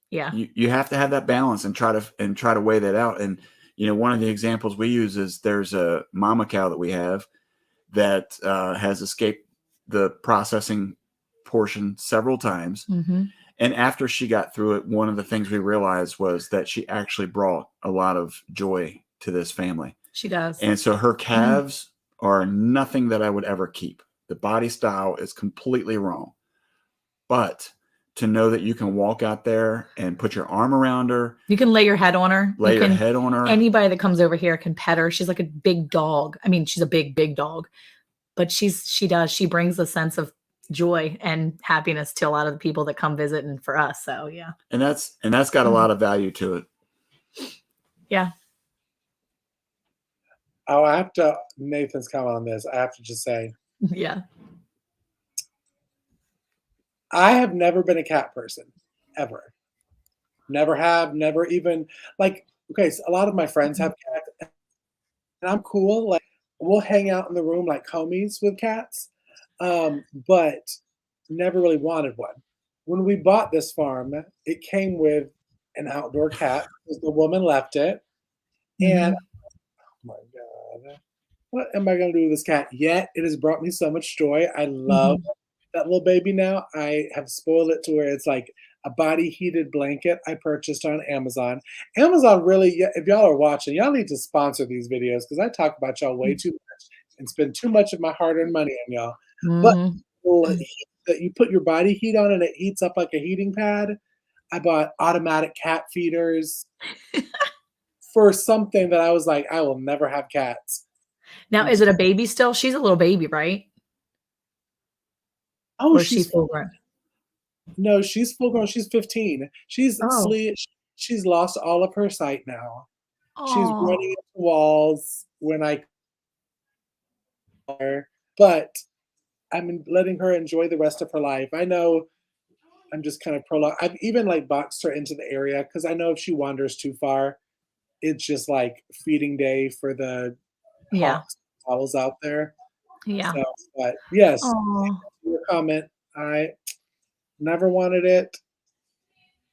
Speaker 3: Yeah.
Speaker 2: You have to have that balance and try to weigh that out. And, you know, one of the examples we use is there's a mama cow that we have that has escaped the processing portion several times. And after she got through it, one of the things we realized was that she actually brought a lot of joy to this family.
Speaker 3: She does.
Speaker 2: And so her calves are nothing that I would ever keep. The body style is completely wrong. But to know that you can walk out there and put your arm around her.
Speaker 3: You can lay your head on her.
Speaker 2: Lay your head on her.
Speaker 3: Anybody that comes over here can pet her. She's like a big dog. I mean, she's a big, big dog. But she brings a sense of joy and happiness to a lot of the people that come visit and for us. So yeah.
Speaker 2: And that's got a lot of value to it.
Speaker 3: Yeah.
Speaker 1: Oh, I have to, Nathan's comment on this. I have to just say.
Speaker 3: Yeah.
Speaker 1: I have never been a cat person, ever. Never have, never even, like, okay, so a lot of my friends have cats, and I'm cool. Like, we'll hang out in the room like homies with cats, but never really wanted one. When we bought this farm, it came with an outdoor cat because the woman left it. And, oh my God, what am I going to do with this cat? Yet it has brought me so much joy. I love that little baby now. I have spoiled it to where it's like a body heated blanket I purchased on Amazon. Amazon really, if y'all are watching, y'all need to sponsor these videos because I talk about y'all way too much and spend too much of my hard-earned money on y'all. But that you put your body heat on and it heats up like a heating pad. I bought automatic cat feeders for something that I was like, I will never have cats.
Speaker 3: Now, is it a baby still? She's a little baby, right?
Speaker 1: Oh,
Speaker 3: or she's full grown?
Speaker 1: No, she's full grown. She's 15. She's she's lost all of her sight now. She's running into walls when I her, but I'm letting her enjoy the rest of her life. I know I'm just kind of I've even like boxed her into the area because I know if she wanders too far, it's just like feeding day for the hawks, owls out there.
Speaker 3: Yeah.
Speaker 1: So, but yes, your comment. I never wanted it,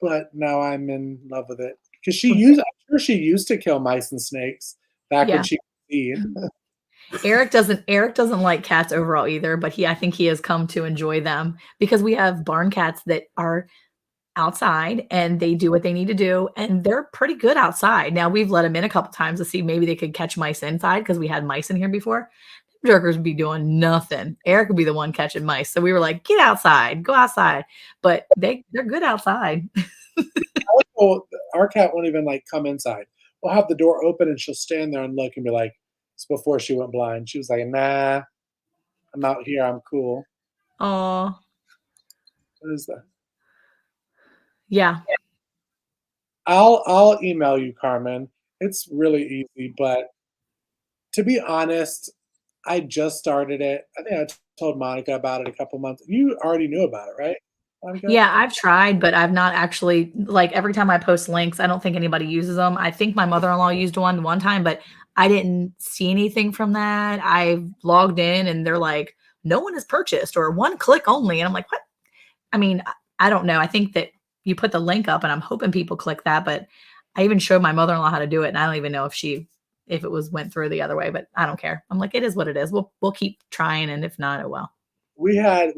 Speaker 1: but now I'm in love with it because I'm sure she used to kill mice and snakes back when she could feed.
Speaker 3: Eric doesn't like cats overall either, but I think he has come to enjoy them because we have barn cats that are outside and they do what they need to do and they're pretty good outside. Now we've let them in a couple times to see maybe they could catch mice inside because we had mice in here before. Jerkers would be doing nothing. Eric would be the one catching mice. So we were like, get outside, go outside. But they're good outside.
Speaker 1: Our cat won't even like come inside. We'll have the door open and she'll stand there and look and be like, it's before she went blind. She was like, nah, I'm out here. I'm cool.
Speaker 3: Oh.
Speaker 1: What is that?
Speaker 3: Yeah.
Speaker 1: I'll email you, Carmen. It's really easy, but to be honest, I just started it. I think I told Monica about it a couple months. You already knew about it, right, Monica?
Speaker 3: Yeah, I've tried, but I've not actually, like every time I post links, I don't think anybody uses them. I think my mother-in-law used one time, but I didn't see anything from that. I logged in and they're like, no one has purchased or one click only. And I'm like, what? I mean, I don't know. I think that you put the link up and I'm hoping people click that, but I even showed my mother-in-law how to do it. And I don't even know if it went through the other way, but I don't care. I'm like, it is what it is. We'll keep trying. And if not, it will.
Speaker 1: We had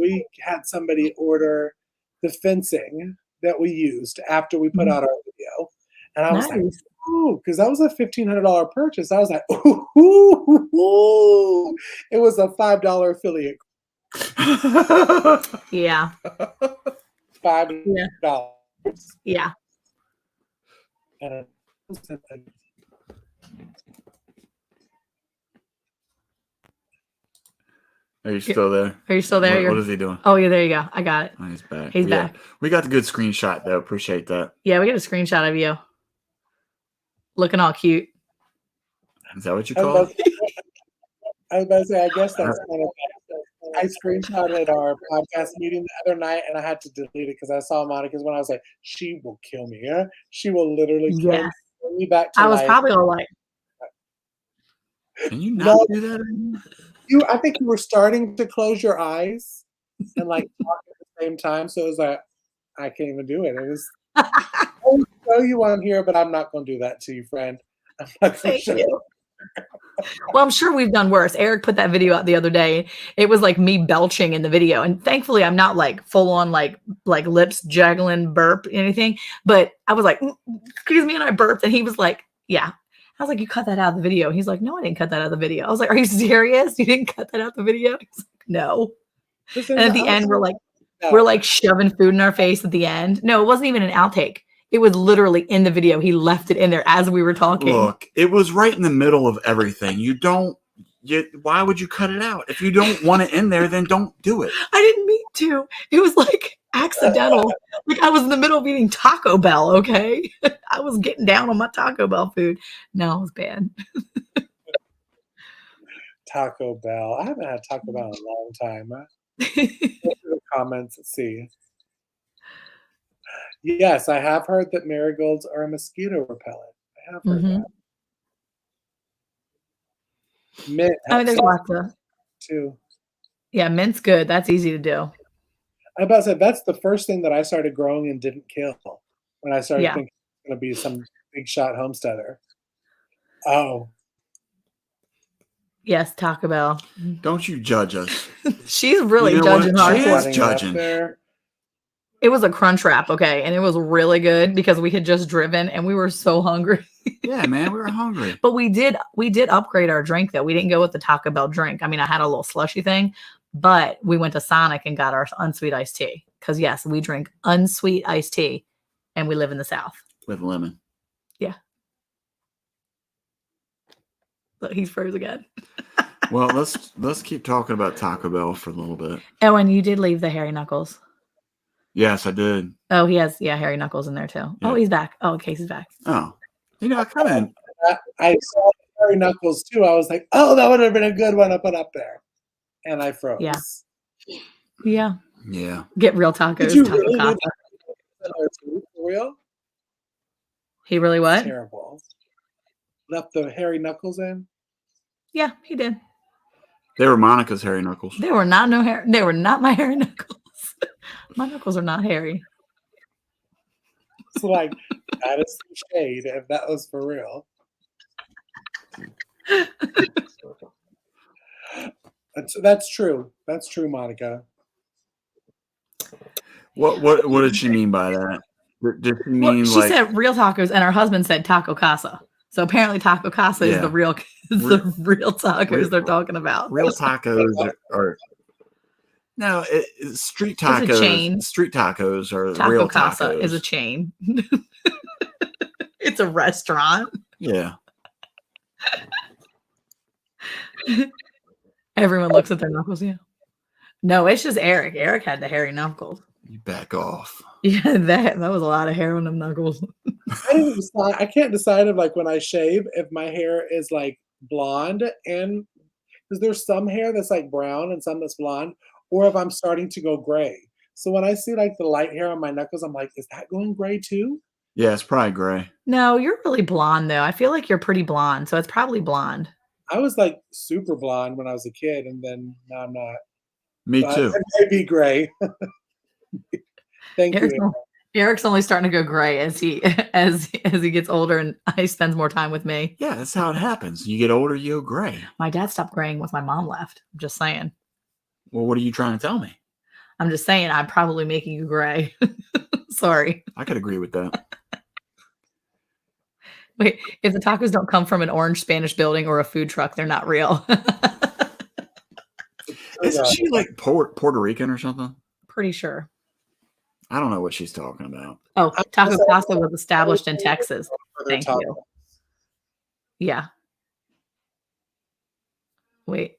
Speaker 1: somebody order the fencing that we used after we put out our video. And I was like, ooh, because that was a $1,500 purchase. I was like, ooh. It was a $5 affiliate.
Speaker 3: Yeah.
Speaker 1: $5.
Speaker 3: Yeah.
Speaker 2: Are you still there?
Speaker 3: Are you still there?
Speaker 2: What is he doing?
Speaker 3: Oh, yeah, there you go. I got it.
Speaker 2: Oh, he's back.
Speaker 3: He's back.
Speaker 2: We got the good screenshot, though. Appreciate that.
Speaker 3: Yeah, we got a screenshot of you. Looking all cute.
Speaker 2: Is that what you call it?
Speaker 1: I was about to say, I guess that's kind of I screenshotted our podcast meeting the other night, and I had to delete it because I saw Monica's one. I was like, she will kill me. Yeah? She will literally kill
Speaker 3: Yes.
Speaker 1: me, bring me back to
Speaker 3: I was
Speaker 1: life.
Speaker 3: probably all like,
Speaker 2: Can you not
Speaker 1: No,
Speaker 2: do that anymore?
Speaker 1: I think you were starting to close your eyes and like talk at the same time. So it was like, I can't even do it. It was, I will show you on here, but I'm not going to do that to you, friend. I'm not going to
Speaker 3: thank
Speaker 1: show
Speaker 3: you. Well, I'm sure we've done worse. Eric put that video out the other day. It was like me belching in the video. And thankfully I'm not like full on like lips juggling burp anything. But I was like, excuse me, and I burped. And he was like, yeah. I was like, you cut that out of the video. He's like, no, I didn't cut that out of the video. I was like, are you serious? You didn't cut that out of the video? He's like, no. And at the end, we're like shoving food in our face at the end. No, it wasn't even an outtake. It was literally in the video. He left it in there as we were talking.
Speaker 2: Look, it was right in the middle of everything. Why would you cut it out? If you don't want it in there, then don't do it.
Speaker 3: I didn't mean to. It was like accidental. Like I was in the middle of eating Taco Bell, okay? I was getting down on my Taco Bell food. No, it was bad.
Speaker 1: Taco Bell. I haven't had Taco Bell in a long time. Go to the comments and see. Yes, I have heard that marigolds are a mosquito repellent. I have heard that. Mint.
Speaker 3: I mean, there's lots of
Speaker 1: too.
Speaker 3: Yeah, mint's good. That's easy to do.
Speaker 1: I about to say that's the first thing that I started growing and didn't kill when I started thinking it's going to be some big shot homesteader. Oh.
Speaker 3: Yes, Taco Bell.
Speaker 2: Don't you judge us.
Speaker 3: She's really judging
Speaker 2: us. She
Speaker 3: hard.
Speaker 2: is judging.
Speaker 3: It was a crunch wrap, okay, and it was really good because we had just driven and we were so hungry.
Speaker 2: Yeah, man, we were hungry.
Speaker 3: But we did upgrade our drink though. We didn't go with the Taco Bell drink. I mean, I had a little slushy thing, but we went to Sonic and got our unsweet iced tea. Because yes, we drink unsweet iced tea, and we live in the South
Speaker 2: with lemon.
Speaker 3: Yeah. Look, he's froze again.
Speaker 2: Well, let's keep talking about Taco Bell for a little bit.
Speaker 3: Oh, and you did leave the hairy knuckles.
Speaker 2: Yes, I did.
Speaker 3: Oh, he has, hairy knuckles in there too. Yeah. Oh, he's back. Oh, Casey's back.
Speaker 2: Oh, I kind of.
Speaker 1: I saw hairy knuckles too. I was like, oh, that would have been a good one to put up there, and I froze.
Speaker 3: Yeah. Yeah.
Speaker 2: Yeah.
Speaker 3: Get real tacos.
Speaker 1: Did you really leave for real?
Speaker 3: He really what?
Speaker 1: That's terrible. Left the hairy knuckles in.
Speaker 3: Yeah, he did.
Speaker 2: They were Monica's hairy knuckles.
Speaker 3: They were not They were not my hairy knuckles. My knuckles are not hairy.
Speaker 1: It's like that is some shade if that was for real. That's true. That's true, Monica.
Speaker 3: What
Speaker 2: did she mean by that? Did she mean
Speaker 3: she said real tacos, and her husband said taco casa. So apparently Taco Casa is the real tacos they're talking about.
Speaker 2: Real tacos are no street tacos.
Speaker 3: It's a chain.
Speaker 2: Street tacos are
Speaker 3: Taco
Speaker 2: real
Speaker 3: Casa
Speaker 2: tacos.
Speaker 3: is a chain. It's a restaurant.
Speaker 2: Yeah.
Speaker 3: Everyone looks at their knuckles. Yeah. No, it's just Eric. Eric had the hairy knuckles.
Speaker 2: You back off.
Speaker 3: Yeah, that was a lot of hair on them knuckles.
Speaker 1: I can't decide if like when I shave if my hair is like blonde and because there's some hair that's like brown and some that's blonde, or if I'm starting to go gray. So when I see like the light hair on my knuckles, I'm like, is that going gray too?
Speaker 2: Yeah, it's probably gray.
Speaker 3: No, you're really blonde though. I feel like you're pretty blonde, so it's probably blonde.
Speaker 1: I was like super blonde when I was a kid, and then now I'm not.
Speaker 2: Me too.
Speaker 1: It may be gray. Thank you.
Speaker 3: Eric's only starting to go gray as he gets older and he spends more time with me.
Speaker 2: Yeah, that's how it happens. You get older, you go gray.
Speaker 3: My dad stopped graying once my mom left. I'm just saying.
Speaker 2: Well, what are you trying to tell me?
Speaker 3: I'm just saying I'm probably making you gray. Sorry.
Speaker 2: I could agree with that.
Speaker 3: Wait, if the tacos don't come from an orange Spanish building or a food truck, they're not real.
Speaker 2: Isn't she like Puerto Rican or something?
Speaker 3: Pretty sure.
Speaker 2: I don't know what she's talking about.
Speaker 3: Oh, Taco Casa was established in Texas. Thank you. Yeah. Wait.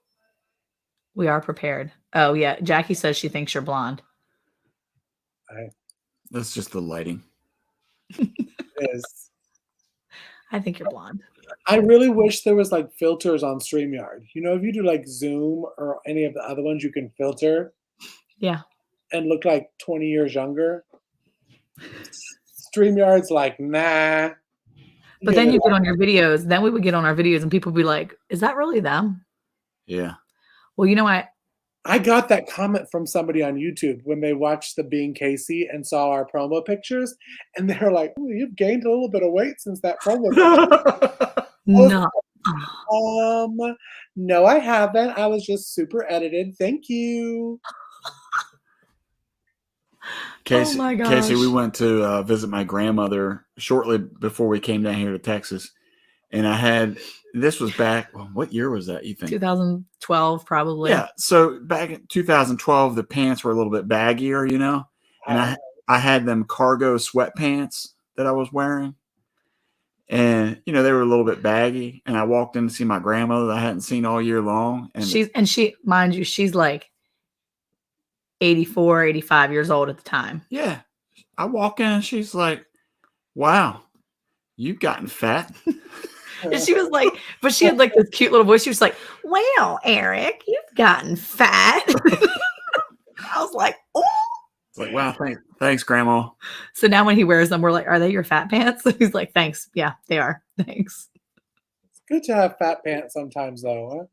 Speaker 3: We are prepared. Oh, yeah. Jackie says she thinks you're blonde.
Speaker 2: That's just the lighting.
Speaker 1: It is.
Speaker 3: I think you're blonde.
Speaker 1: I really wish there was like filters on StreamYard. You know, if you do like Zoom or any of the other ones, you can filter
Speaker 3: Yeah.
Speaker 1: and look like 20 years younger. StreamYard's like, nah.
Speaker 3: But then you get on your videos. Then we would get on our videos and people would be like, is that really them?
Speaker 2: Yeah.
Speaker 3: Well, you know what?
Speaker 1: I got that comment from somebody on YouTube when they watched the Being Casey and saw our promo pictures, and they're like, "Oh, you've gained a little bit of weight since that promo picture."
Speaker 3: No.
Speaker 1: No, I haven't. I was just super edited. Thank you.
Speaker 2: Casey,
Speaker 3: Oh my gosh.
Speaker 2: Casey, we went to visit my grandmother shortly before we came down here to Texas, and this was back. Well, what year was that? You think
Speaker 3: 2012, probably.
Speaker 2: Yeah. So back in 2012, the pants were a little bit baggier, you know, and I had them cargo sweatpants that I was wearing, and you know they were a little bit baggy. And I walked in to see my grandmother that I hadn't seen all year long, and
Speaker 3: she, mind you, she's like 84, 85 years old at the time.
Speaker 2: Yeah. I walk in and she's like, wow, you've gotten fat.
Speaker 3: And she was like, but she had like this cute little voice. She was like, well, Eric, you've gotten fat. I was like, oh.
Speaker 2: It's like, wow, thanks, Grandma.
Speaker 3: So now when he wears them, we're like, are they your fat pants? He's like, thanks. Yeah, they are. Thanks.
Speaker 1: It's good to have fat pants sometimes, though. Huh?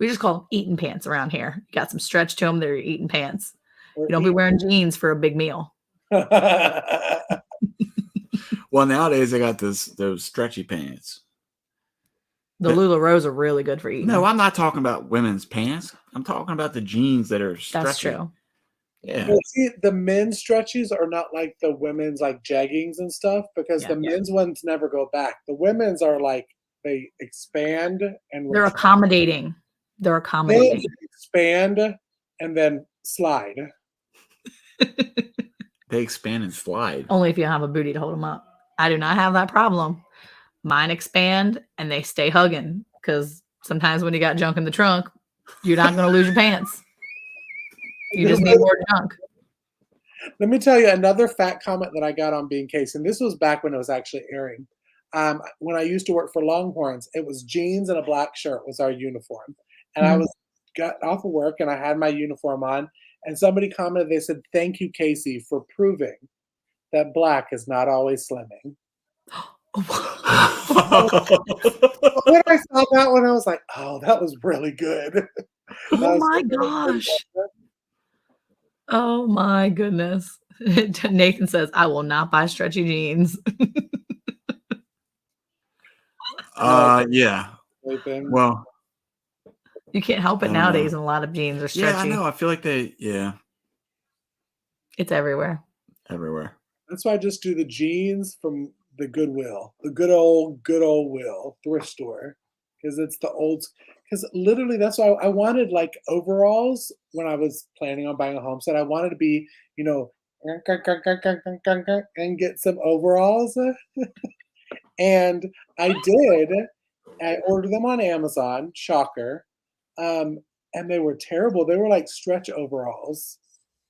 Speaker 3: We just call them eating pants around here. You got some stretch to them. They're eating pants. You don't be wearing jeans for a big meal.
Speaker 2: Well, nowadays they got those stretchy pants.
Speaker 3: The LuLaRoes are really good for eating.
Speaker 2: No, I'm not talking about women's pants. I'm talking about the jeans that are stretchy.
Speaker 3: That's true.
Speaker 2: Yeah.
Speaker 1: Well, see, the men's stretchies are not like the women's like jeggings and stuff because the men's ones never go back. The women's are like they expand and
Speaker 3: they're accommodating. They're accommodating.
Speaker 1: They expand and then slide.
Speaker 2: They expand and slide.
Speaker 3: Only if you have a booty to hold them up. I do not have that problem. Mine expand and they stay hugging because sometimes when you got junk in the trunk, you're not going to lose your pants. You just need more junk.
Speaker 1: Let me tell you another fat comment that I got on Being Casey, and this was back when it was actually airing. When I used to work for Longhorns, it was jeans and a black shirt was our uniform. And I got off of work and I had my uniform on, and somebody commented, they said, "Thank you, Casey, for proving that black is not always slimming." When I saw that one, I was like, oh, that was really good.
Speaker 3: Oh my gosh. Oh my goodness. Nathan says, I will not buy stretchy jeans.
Speaker 2: Yeah. Well,
Speaker 3: you can't help it nowadays, and a lot of jeans are stretchy.
Speaker 2: Yeah, I know. I feel like
Speaker 3: it's everywhere.
Speaker 2: Everywhere.
Speaker 1: That's why I just do the jeans from the Goodwill, the good old Will thrift store, because it's the old. Because literally, that's why I wanted like overalls when I was planning on buying a homestead. I wanted to be, you know, and get some overalls, and I did. I ordered them on Amazon. Shocker, and they were terrible. They were like stretch overalls.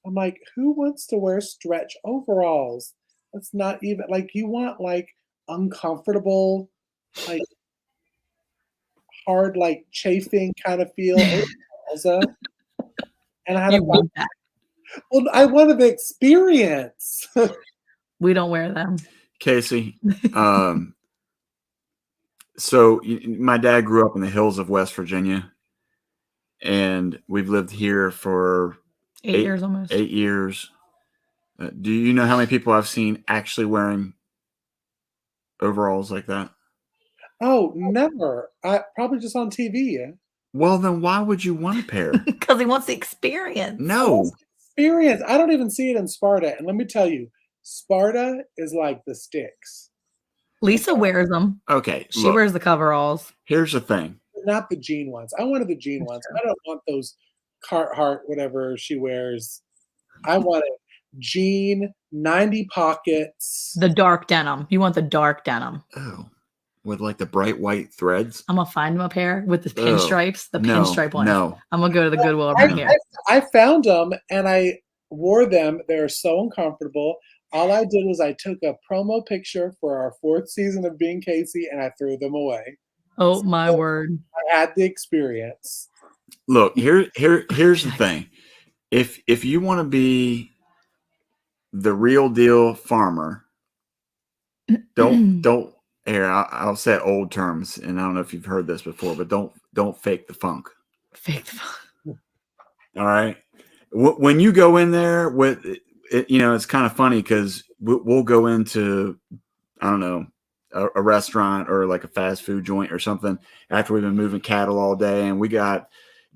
Speaker 1: I'm like, who wants to wear stretch overalls? That's not even like you want like uncomfortable, like hard, like chafing kind of feel. And I had that. Well, I wanted the experience.
Speaker 3: We don't wear them.
Speaker 2: Casey, so my dad grew up in the hills of West Virginia, and we've lived here for
Speaker 3: 8 years almost.
Speaker 2: 8 years. Do you know how many people I've seen actually wearing overalls like that?
Speaker 1: Oh, never. Probably just on TV.
Speaker 2: Well, then why would you want a pair?
Speaker 3: Because he wants the experience.
Speaker 2: No.
Speaker 1: Experience. I don't even see it in Sparta. And let me tell you, Sparta is like the sticks.
Speaker 3: Lisa wears them.
Speaker 2: Okay.
Speaker 3: She wears the coveralls.
Speaker 2: Here's the thing.
Speaker 1: Not the jean ones. I wanted the jean ones. I don't want those Carhartt, whatever she wears. I wanted jean, 90 pockets.
Speaker 3: The dark denim. You want the dark denim.
Speaker 2: Oh. With like the bright white threads.
Speaker 3: I'm gonna find them a pair with the pinstripes. The pinstripe ones.
Speaker 2: No.
Speaker 3: I'm gonna go to the Goodwill right here.
Speaker 1: I found them and I wore them. They're so uncomfortable. All I did was I took a promo picture for our 4th season of Being Casey and I threw them away.
Speaker 3: Oh my word.
Speaker 1: I had the experience.
Speaker 2: Look, here's the thing. If you want to be the real deal farmer, don't here, I'll say old terms, and I don't know if you've heard this before, but don't fake the funk.
Speaker 3: Fake the funk.
Speaker 2: All right. When you go in there with it, it's kind of funny because we'll go into, I don't know, a restaurant or like a fast food joint or something after we've been moving cattle all day and we got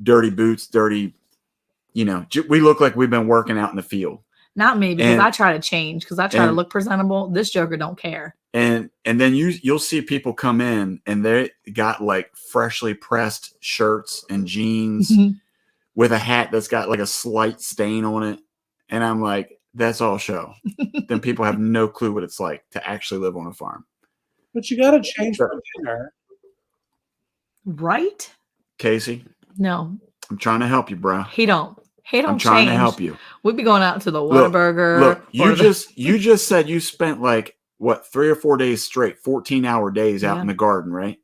Speaker 2: dirty boots, dirty, we look like we've been working out in the field.
Speaker 3: Not me, because I try to change, because I try to look presentable. This joker don't care.
Speaker 2: And then you'll see people come in and they got like freshly pressed shirts and jeans with a hat that's got like a slight stain on it. And I'm like, that's all show. Then people have no clue what it's like to actually live on a farm.
Speaker 1: But you got to change for dinner.
Speaker 3: Right?
Speaker 2: Casey?
Speaker 3: No.
Speaker 2: I'm trying to help you, bro.
Speaker 3: He don't
Speaker 2: I'm trying to help you.
Speaker 3: We'd be going out to the Whataburger.
Speaker 2: Look, you just said you spent like, what, 3 or 4 days straight, 14-hour days out in the garden, right?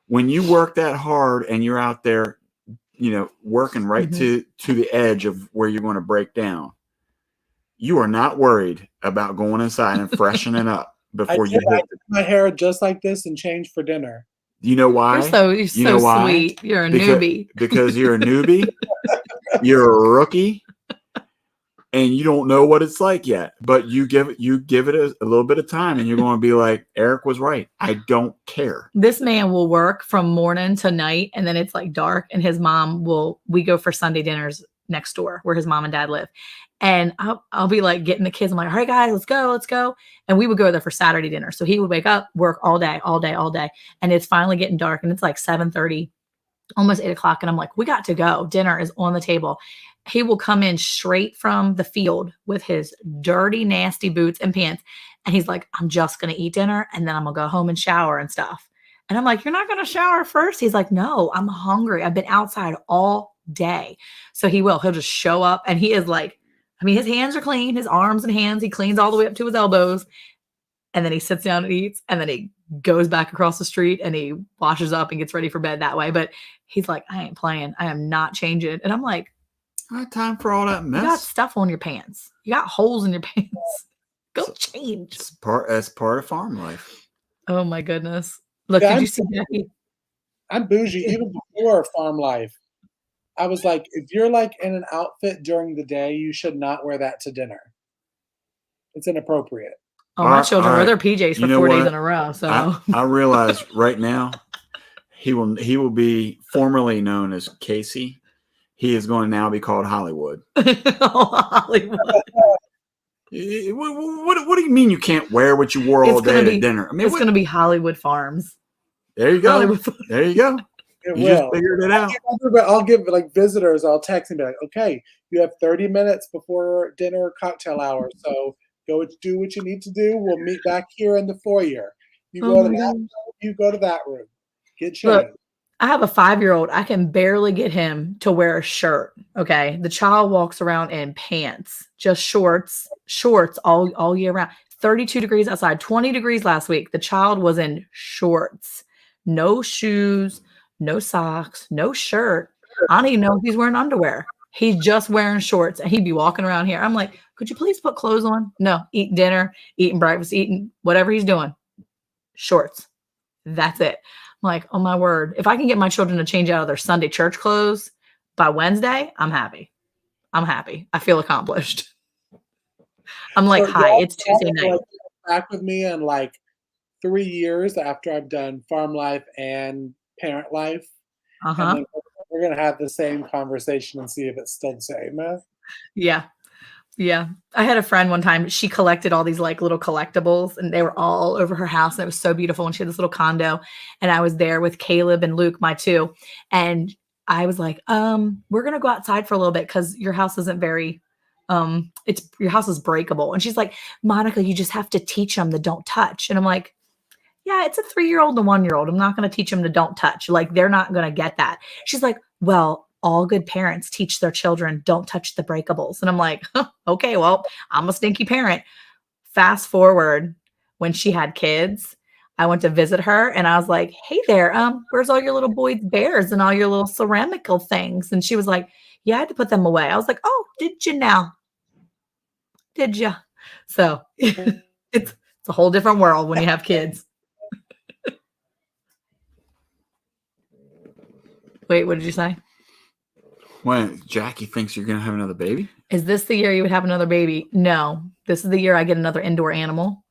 Speaker 2: When you work that hard and you're out there, working right to the edge of where you're going to break down, you are not worried about going inside and freshening up before you hit
Speaker 1: my hair just like this and change for dinner.
Speaker 2: You know why?
Speaker 3: You're so sweet. You're a newbie.
Speaker 2: Because you're a newbie. You're a rookie. And you don't know what it's like yet. But you give it a little bit of time and you're going to be like, Eric was right. I don't care.
Speaker 3: This man will work from morning to night and then it's like dark and his mom we go for Sunday dinners next door where his mom and dad live. And I'll be like getting the kids. I'm like, all right, guys, let's go. And we would go there for Saturday dinner. So he would wake up, work all day. And it's finally getting dark and it's like 7:30, almost 8 o'clock. And I'm like, we got to go. Dinner is on the table. He will come in straight from the field with his dirty, nasty boots and pants. And he's like, I'm just going to eat dinner. And then I'm going to go home and shower and stuff. And I'm like, you're not going to shower first? He's like, no, I'm hungry. I've been outside all day. So he'll just show up. And he is like, his hands are clean, his arms and hands, he cleans all the way up to his elbows. And then he sits down and eats. And then he goes back across the street and he washes up and gets ready for bed that way. But he's like, I ain't playing. I am not changing. And I'm like,
Speaker 2: I have time for all that mess.
Speaker 3: You got stuff on your pants. You got holes in your pants. Go change.
Speaker 2: That's part of farm life.
Speaker 3: Oh my goodness. Look, did you see Becky?
Speaker 1: I'm bougie even before farm life. I was like, if you're like in an outfit during the day, you should not wear that to dinner. It's inappropriate.
Speaker 3: Oh, my children wear their PJs for 4 days in a row. So
Speaker 2: I realize right now he will be formerly known as Casey. He is going to now be called Hollywood.
Speaker 3: Hollywood.
Speaker 2: What do you mean you can't wear what you wore all day at dinner? I mean,
Speaker 3: it's going to be Hollywood Farms.
Speaker 2: There you go. There you go. You just figured it out.
Speaker 1: I'll give like visitors, I'll text and be like, okay, you have 30 minutes before dinner cocktail hour. So go do what you need to do. We'll meet back here in the foyer. You go to that room, you go to that room. Get changed.
Speaker 3: Look, I have a 5-year-old. I can barely get him to wear a shirt. Okay. The child walks around in pants, just shorts all year round. 32 degrees outside, 20 degrees last week. The child was in shorts, no shoes, no socks, no shirt. I don't even know if he's wearing underwear. He's just wearing shorts and he'd be walking around here. I'm like, could you please put clothes on? No, eating dinner, eating breakfast, eating whatever he's doing. Shorts. That's it. I'm like, oh my word. If I can get my children to change out of their Sunday church clothes by Wednesday, I'm happy. I feel accomplished. I'm like, so hi, it's Tuesday night.
Speaker 1: Like, back with me in like 3 years after I've done farm life and parent life. And we're going to have the same conversation and see if it's still the same.
Speaker 3: Yeah. I had a friend one time, she collected all these like little collectibles and they were all over her house. And it was so beautiful. And she had this little condo and I was there with Caleb and Luke, my two. And I was like, we're going to go outside for a little bit because your house isn't very, your house is breakable. And she's like, Monica, you just have to teach them the don't touch. And I'm like, yeah, it's a 3-year-old and a 1-year-old. I'm not going to teach them to don't touch. Like, they're not going to get that. She's like, well, all good parents teach their children don't touch the breakables. And I'm like, okay, well, I'm a stinky parent. Fast forward when she had kids, I went to visit her and I was like, hey there, where's all your little boys' bears and all your little ceramical things? And she was like, yeah, I had to put them away. I was like, oh, did you now? Did you? So it's a whole different world when you have kids. Wait, what did you say?
Speaker 2: When Jackie thinks you're gonna have another baby?
Speaker 3: Is this the year you would have another baby? No, this is the year I get another indoor animal.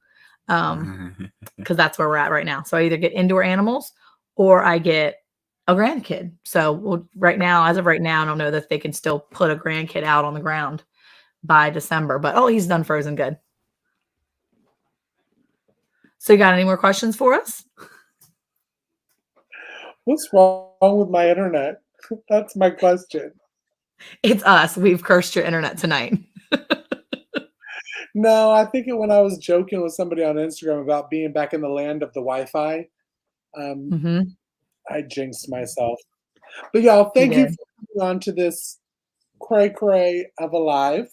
Speaker 3: Because that's where we're at right now. So I either get indoor animals or I get a grandkid. So right now, as of right now, I don't know that they can still put a grandkid out on the ground by December. But he's done frozen good. So you got any more questions for us?
Speaker 1: What's wrong with my internet? That's my question.
Speaker 3: It's us. We've cursed your internet tonight.
Speaker 1: No, I think when I was joking with somebody on Instagram about being back in the land of the Wi-Fi, I jinxed myself. But y'all, thank you for coming on to this cray of a live.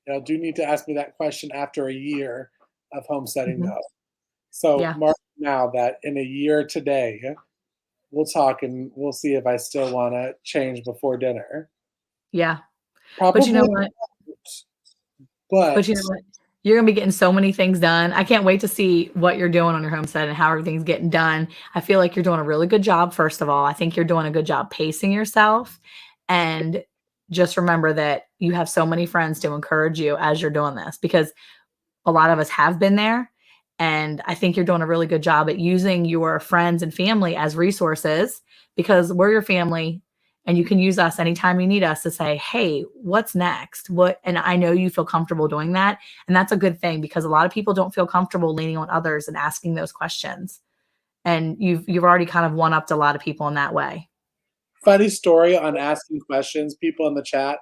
Speaker 1: Y'all do need to ask me that question after a year of homesteading though. So mark now that in a year today, we'll talk and we'll see if I still want to change before dinner.
Speaker 3: Yeah.
Speaker 1: Probably.
Speaker 3: But you know what? But you know what? You're going to be getting so many things done. I can't wait to see what you're doing on your homestead and how everything's getting done. I feel like you're doing a really good job, first of all. I think you're doing a good job pacing yourself. And just remember that you have so many friends to encourage you as you're doing this, because a lot of us have been there. And I think you're doing a really good job at using your friends and family as resources, because we're your family. And you can use us anytime you need us to say, hey, what's next? And I know you feel comfortable doing that. And that's a good thing, because a lot of people don't feel comfortable leaning on others and asking those questions. And you've already kind of one-upped a lot of people in that way.
Speaker 1: Funny story on asking questions, people in the chat.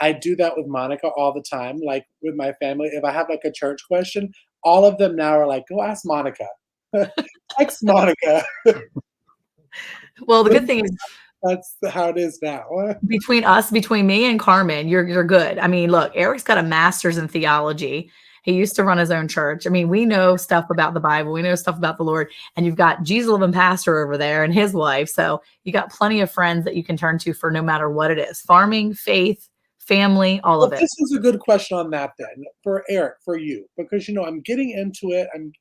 Speaker 1: I do that with Monica all the time. Like with my family, if I have like a church question, all of them now are like, go ask Monica. Text Monica.
Speaker 3: Well, the good thing is,
Speaker 1: that's how it is now.
Speaker 3: Between me and Carmen, you're good. I mean, look, Eric's got a master's in theology. He used to run his own church. I mean, we know stuff about the Bible. We know stuff about the Lord. And you've got Jesus Loving Pastor over there and his wife. So you got plenty of friends that you can turn to for no matter what it is. Farming, faith, family, all of it.
Speaker 1: This is a good question on that then, for Eric, for you, because, I'm getting into it. I'm,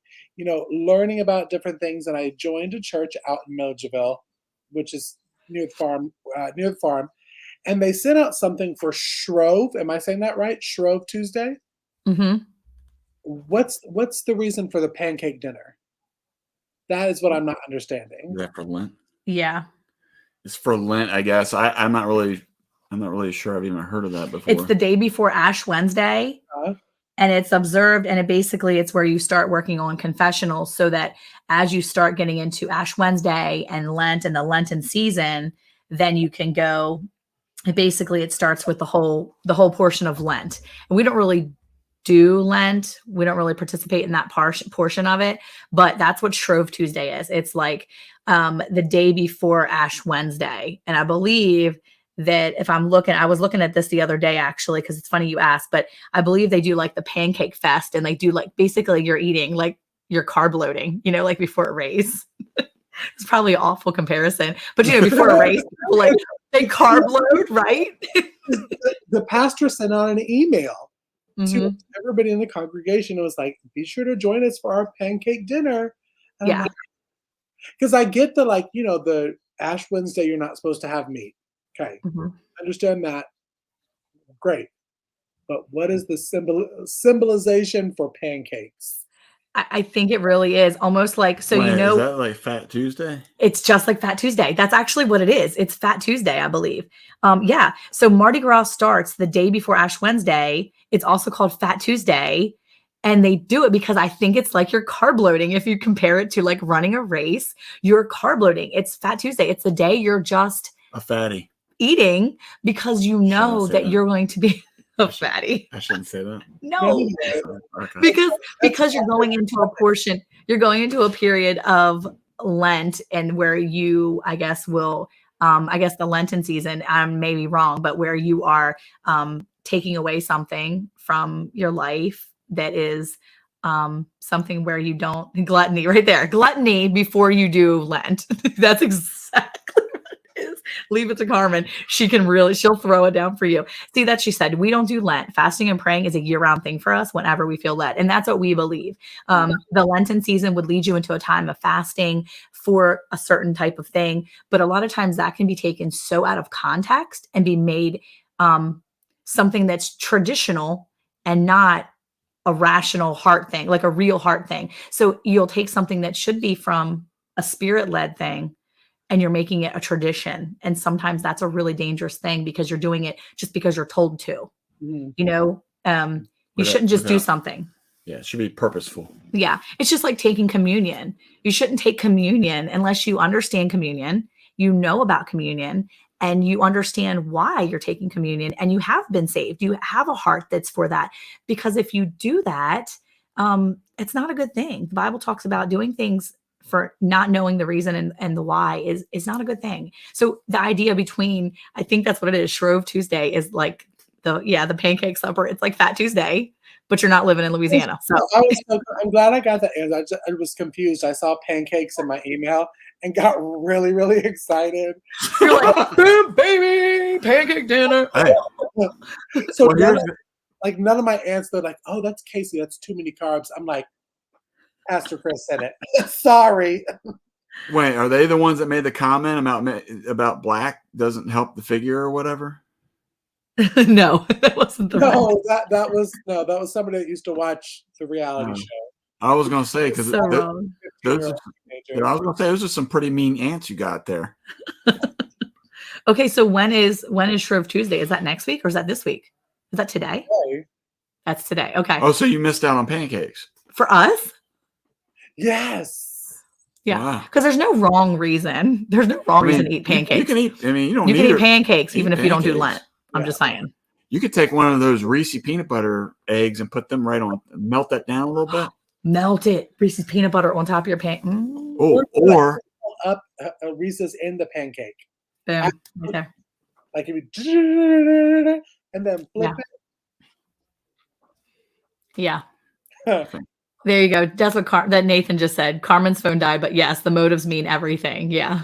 Speaker 1: learning about different things. And I joined a church out in Milledgeville, which is near the farm, and they sent out something for Shrove. Am I saying that right? Shrove Tuesday. What's the reason for the pancake dinner? That is what I'm not understanding.
Speaker 2: Is that for Lent?
Speaker 3: Yeah,
Speaker 2: it's for Lent, I guess. I'm not really sure I've even heard of that before.
Speaker 3: It's the day before Ash Wednesday, and it's observed, and it's where you start working on confessionals, so that as you start getting into Ash Wednesday and Lent and the Lenten season, then you can go. Basically, it starts with the whole portion of Lent. And we don't really do Lent. We don't really participate in that portion of it, but that's what Shrove Tuesday is. It's like the day before Ash Wednesday. And I believe that I was looking at this the other day, actually, because it's funny you asked, but I believe they do like the pancake fest, and they do like, basically you're eating like you're carb loading, like before a race. It's probably an awful comparison, but before a race, like they carb load, right?
Speaker 1: The pastor sent out an email to everybody in the congregation. It was like, be sure to join us for our pancake dinner. And because I get the the Ash Wednesday, you're not supposed to have meat. Okay, understand that. Great, but what is the symbolization for pancakes?
Speaker 3: I think it really is almost like, so
Speaker 2: Wait, is that like Fat Tuesday?
Speaker 3: It's just like Fat Tuesday. That's actually what it is. It's Fat Tuesday, I believe. Yeah. So Mardi Gras starts the day before Ash Wednesday. It's also called Fat Tuesday. And they do it because I think it's like you're carb loading. If you compare it to like running a race, you're carb loading. It's Fat Tuesday. It's the day you're just
Speaker 2: a fatty
Speaker 3: eating, because that you're going to be a fatty.
Speaker 2: I shouldn't say that.
Speaker 3: No, okay. because you're going into a period of Lent, and where you, I guess, will, the Lenten season, I may be wrong, but where you are taking away something from your life that is something where you don't gluttony right there. Gluttony before you do Lent. That's exactly what it is. Leave it to Carmen. She'll throw it down for you. See, that she said, we don't do Lent. Fasting and praying is a year-round thing for us whenever we feel led. And that's what we believe. The Lenten season would lead you into a time of fasting for a certain type of thing. But a lot of times that can be taken so out of context and be made something that's traditional and not a rational heart thing, like a real heart thing. So you'll take something that should be from a spirit-led thing and you're making it a tradition. And sometimes that's a really dangerous thing because you're doing it just because you're told to. You shouldn't just do something.
Speaker 2: Yeah, it should be purposeful.
Speaker 3: Yeah. It's just like taking communion. You shouldn't take communion unless you understand communion, you know about communion, and you understand why you're taking communion and you have been saved. You have a heart that's for that. Because if you do that, it's not a good thing. The Bible talks about doing things for not knowing the reason and the why is not a good thing. So the idea between, I think that's what it is, Shrove Tuesday is like the pancake supper. It's like Fat Tuesday, but you're not living in Louisiana. So
Speaker 1: I'm glad I got that answer. I was confused. I saw pancakes in my email and got really, really excited.
Speaker 3: You're like, baby, pancake dinner.
Speaker 2: Hey.
Speaker 1: So none of my aunts, they're like, oh, that's Casey. That's too many carbs. I'm like, Pastor Chris said it. Sorry.
Speaker 2: Wait, are they the ones that made the comment about black doesn't help the figure or whatever?
Speaker 3: No, that wasn't the
Speaker 1: that was somebody that used to watch the reality show.
Speaker 2: I was gonna say because
Speaker 3: so
Speaker 2: those are some pretty mean ants you got there.
Speaker 3: Okay, so when is Shrove Tuesday? Is that next week or is that this week? Is that today?
Speaker 1: Hey.
Speaker 3: That's today. Okay.
Speaker 2: Oh, so you missed out on pancakes.
Speaker 3: For us?
Speaker 1: Yes.
Speaker 3: Yeah. Because there's no wrong reason. There's no wrong reason to eat pancakes.
Speaker 2: You can eat. I mean, you don't.
Speaker 3: You
Speaker 2: need
Speaker 3: can
Speaker 2: to
Speaker 3: eat pancakes even if you don't do
Speaker 2: pancakes.
Speaker 3: Lent. I'm just saying.
Speaker 2: You could take one of those Reese peanut butter eggs and put them right on, melt that down a little bit.
Speaker 3: Melt it. Reese's peanut butter on top of your pancake.
Speaker 2: Oh, or
Speaker 1: up Reese's in the pancake.
Speaker 3: Boom. Okay.
Speaker 1: Like if you and then flip it.
Speaker 3: Yeah. There you go. That's what that Nathan just said. Carmen's phone died, but yes, the motives mean everything. Yeah.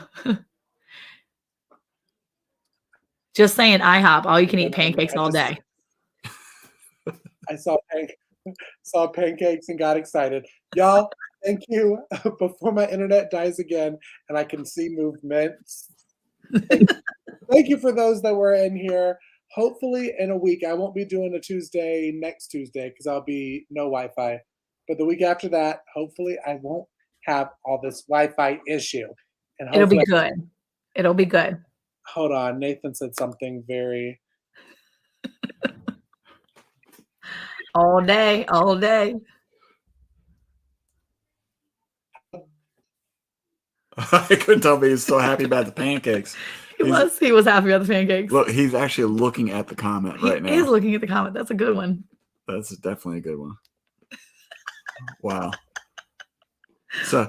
Speaker 3: Just saying, IHOP, all you can eat pancakes all day.
Speaker 1: I saw pancakes and got excited. Y'all, thank you. Before my internet dies again and I can see movements. Thank you for those that were in here. Hopefully in a week, I won't be doing a Tuesday next Tuesday because I'll be no Wi-Fi. But the week after that, hopefully I won't have all this Wi-Fi issue. And
Speaker 3: it'll be good. It'll be good.
Speaker 1: Hold on. Nathan said something very...
Speaker 3: all day.
Speaker 2: I couldn't tell, but he's so happy about the pancakes.
Speaker 3: He was happy about the pancakes.
Speaker 2: Look, he's actually looking at the comment right now.
Speaker 3: He is looking at the comment. That's a good one.
Speaker 2: That's definitely a good one. Wow. So